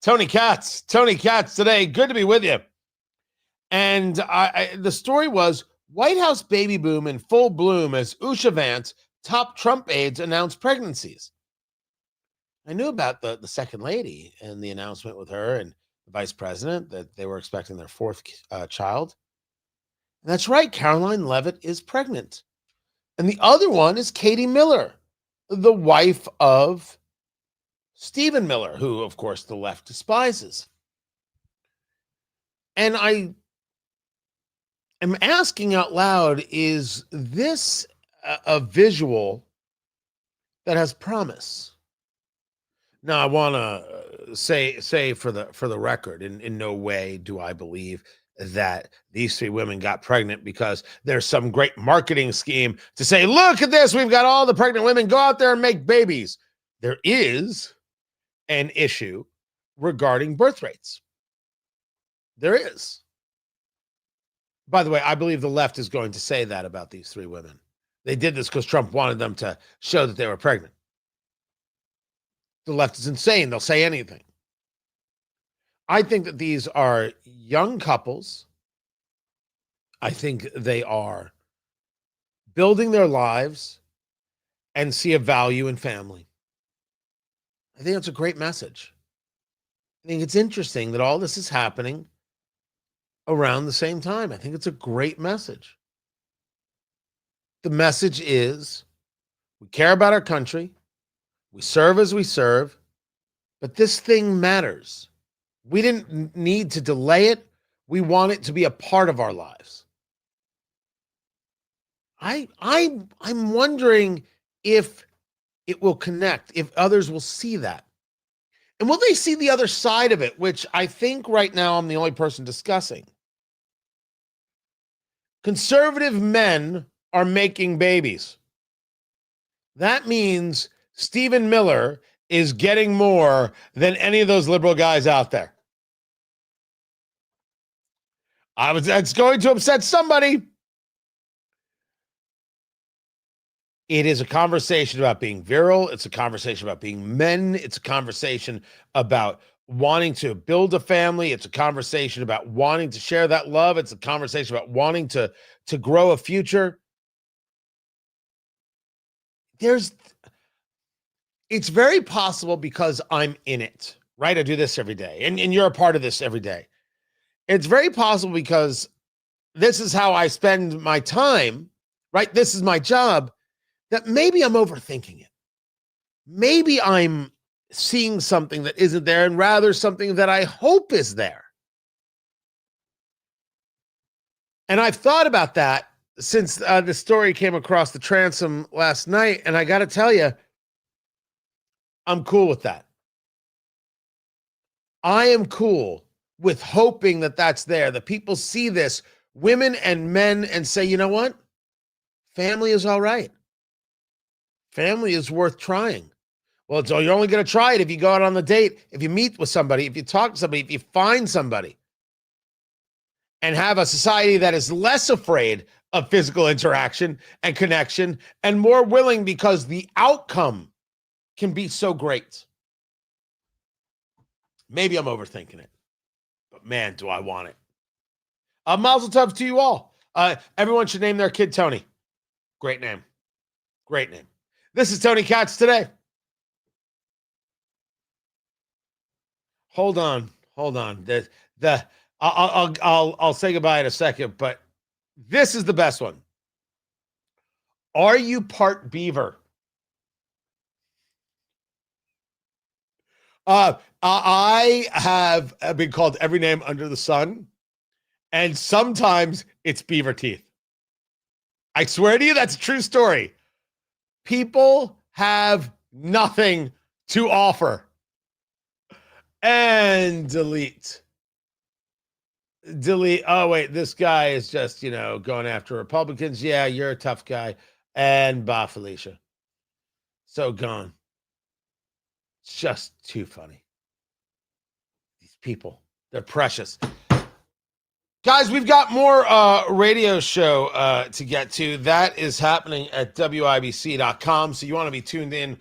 Tony Katz today. Good to be with you. And the story was White House baby boom in full bloom as Usha Vance, top Trump aides, announced pregnancies. I knew about the second lady and the announcement with her and the vice president that they were expecting their fourth child. And that's right. Caroline Leavitt is pregnant. And the other one is Katie Miller, the wife of Stephen Miller, who, of course, the left despises. And I am asking out loud, is this a visual that has promise? Now, I want to say for the record, in no way do I believe that these three women got pregnant because there's some great marketing scheme to say, look at this, we've got all the pregnant women, go out there and make babies. There is an issue regarding birth rates. There is. By the way, I believe the left is going to say that about these three women. They did this because Trump wanted them to show that they were pregnant. The left is insane. They'll say anything. I think that these are young couples. I think they are building their lives and see a value in family. I think that's a great message. I think it's interesting that all this is happening around the same time. I think it's a great message. The message is we care about our country. We serve as we serve, but this thing matters. We didn't need to delay it. We want it to be a part of our lives. I'm wondering if it will connect, if others will see that. And will they see the other side of it, which I think right now I'm the only person discussing. Conservative men are making babies. That means Stephen Miller is getting more than any of those liberal guys out there. That's going to upset somebody. It is a conversation about being virile. It's a conversation about being men. It's a conversation about wanting to build a family. It's a conversation about wanting to share that love. It's a conversation about wanting to grow a future. It's very possible because I'm in it, right? I do this every day, and you're a part of this every day. It's very possible because this is how I spend my time right? This is my job, that maybe I'm overthinking it. Maybe I'm seeing something that isn't there and rather something that I hope is there. And I've thought about that since the story came across the transom last night. And I got to tell you, I'm cool with that. I am cool with hoping that that's there, that people see this, women and men, and say, you know what? Family is all right. Family is worth trying. Well, you're only going to try it if you go out on the date, if you meet with somebody, if you talk to somebody, if you find somebody, and have a society that is less afraid of physical interaction and connection and more willing because the outcome can be so great. Maybe I'm overthinking it, but man, do I want it. Mazel tov to you all. Everyone should name their kid Tony. Great name. Great name. This is Tony Katz Today. Hold on. I'll say goodbye in a second, but this is the best one. Are you part beaver? I have been called every name under the sun, and sometimes it's beaver teeth. I swear to you, that's a true story. People have nothing to offer. And delete. Oh, wait, this guy is just, going after Republicans. Yeah, you're a tough guy. And bye, Felicia. So gone. It's just too funny. These people, they're precious. Guys, we've got more radio show to get to. That is happening at WIBC.com. So you want to be tuned in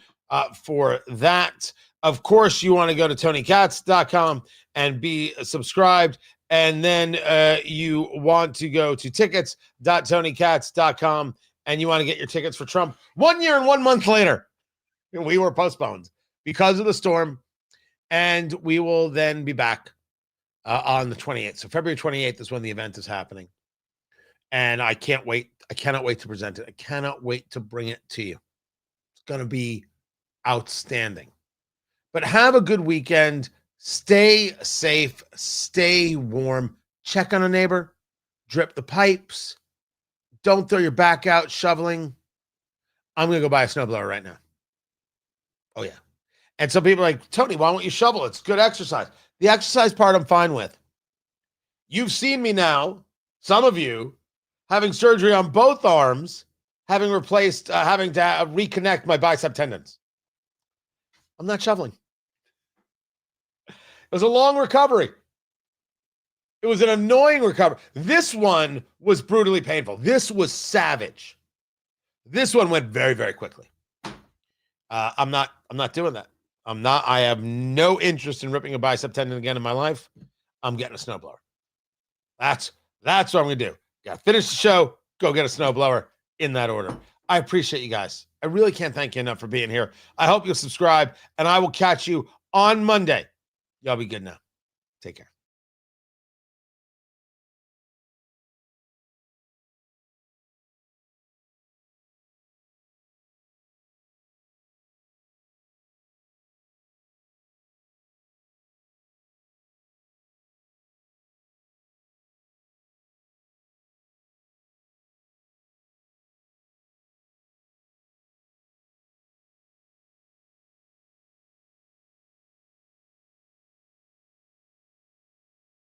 for that. Of course, you want to go to TonyKatz.com and be subscribed. And then you want to go to tickets.TonyKatz.com and you want to get your tickets for Trump 1 year and 1 month later. We were postponed because of the storm. And we will then be back on the 28th. So February 28th is when the event is happening. And I can't wait. I cannot wait to present it. I cannot wait to bring it to you. It's going to be outstanding. But have a good weekend. Stay safe. Stay warm. Check on a neighbor. Drip the pipes. Don't throw your back out shoveling. I'm going to go buy a snowblower right now. Oh, yeah. And some people are like, Tony, why won't you shovel? It's good exercise. The exercise part I'm fine with. You've seen me now, some of you, having surgery on both arms, having to reconnect my bicep tendons. I'm not shoveling. It was a long recovery. It was an annoying recovery. This one was brutally painful. This was savage. This one went very, very quickly. I'm not doing that. I have no interest in ripping a bicep tendon again in my life. I'm getting a snowblower. That's what I'm going to do. Got to finish the show, go get a snowblower in that order. I appreciate you guys. I really can't thank you enough for being here. I hope you'll subscribe, and I will catch you on Monday. Y'all be good now. Take care.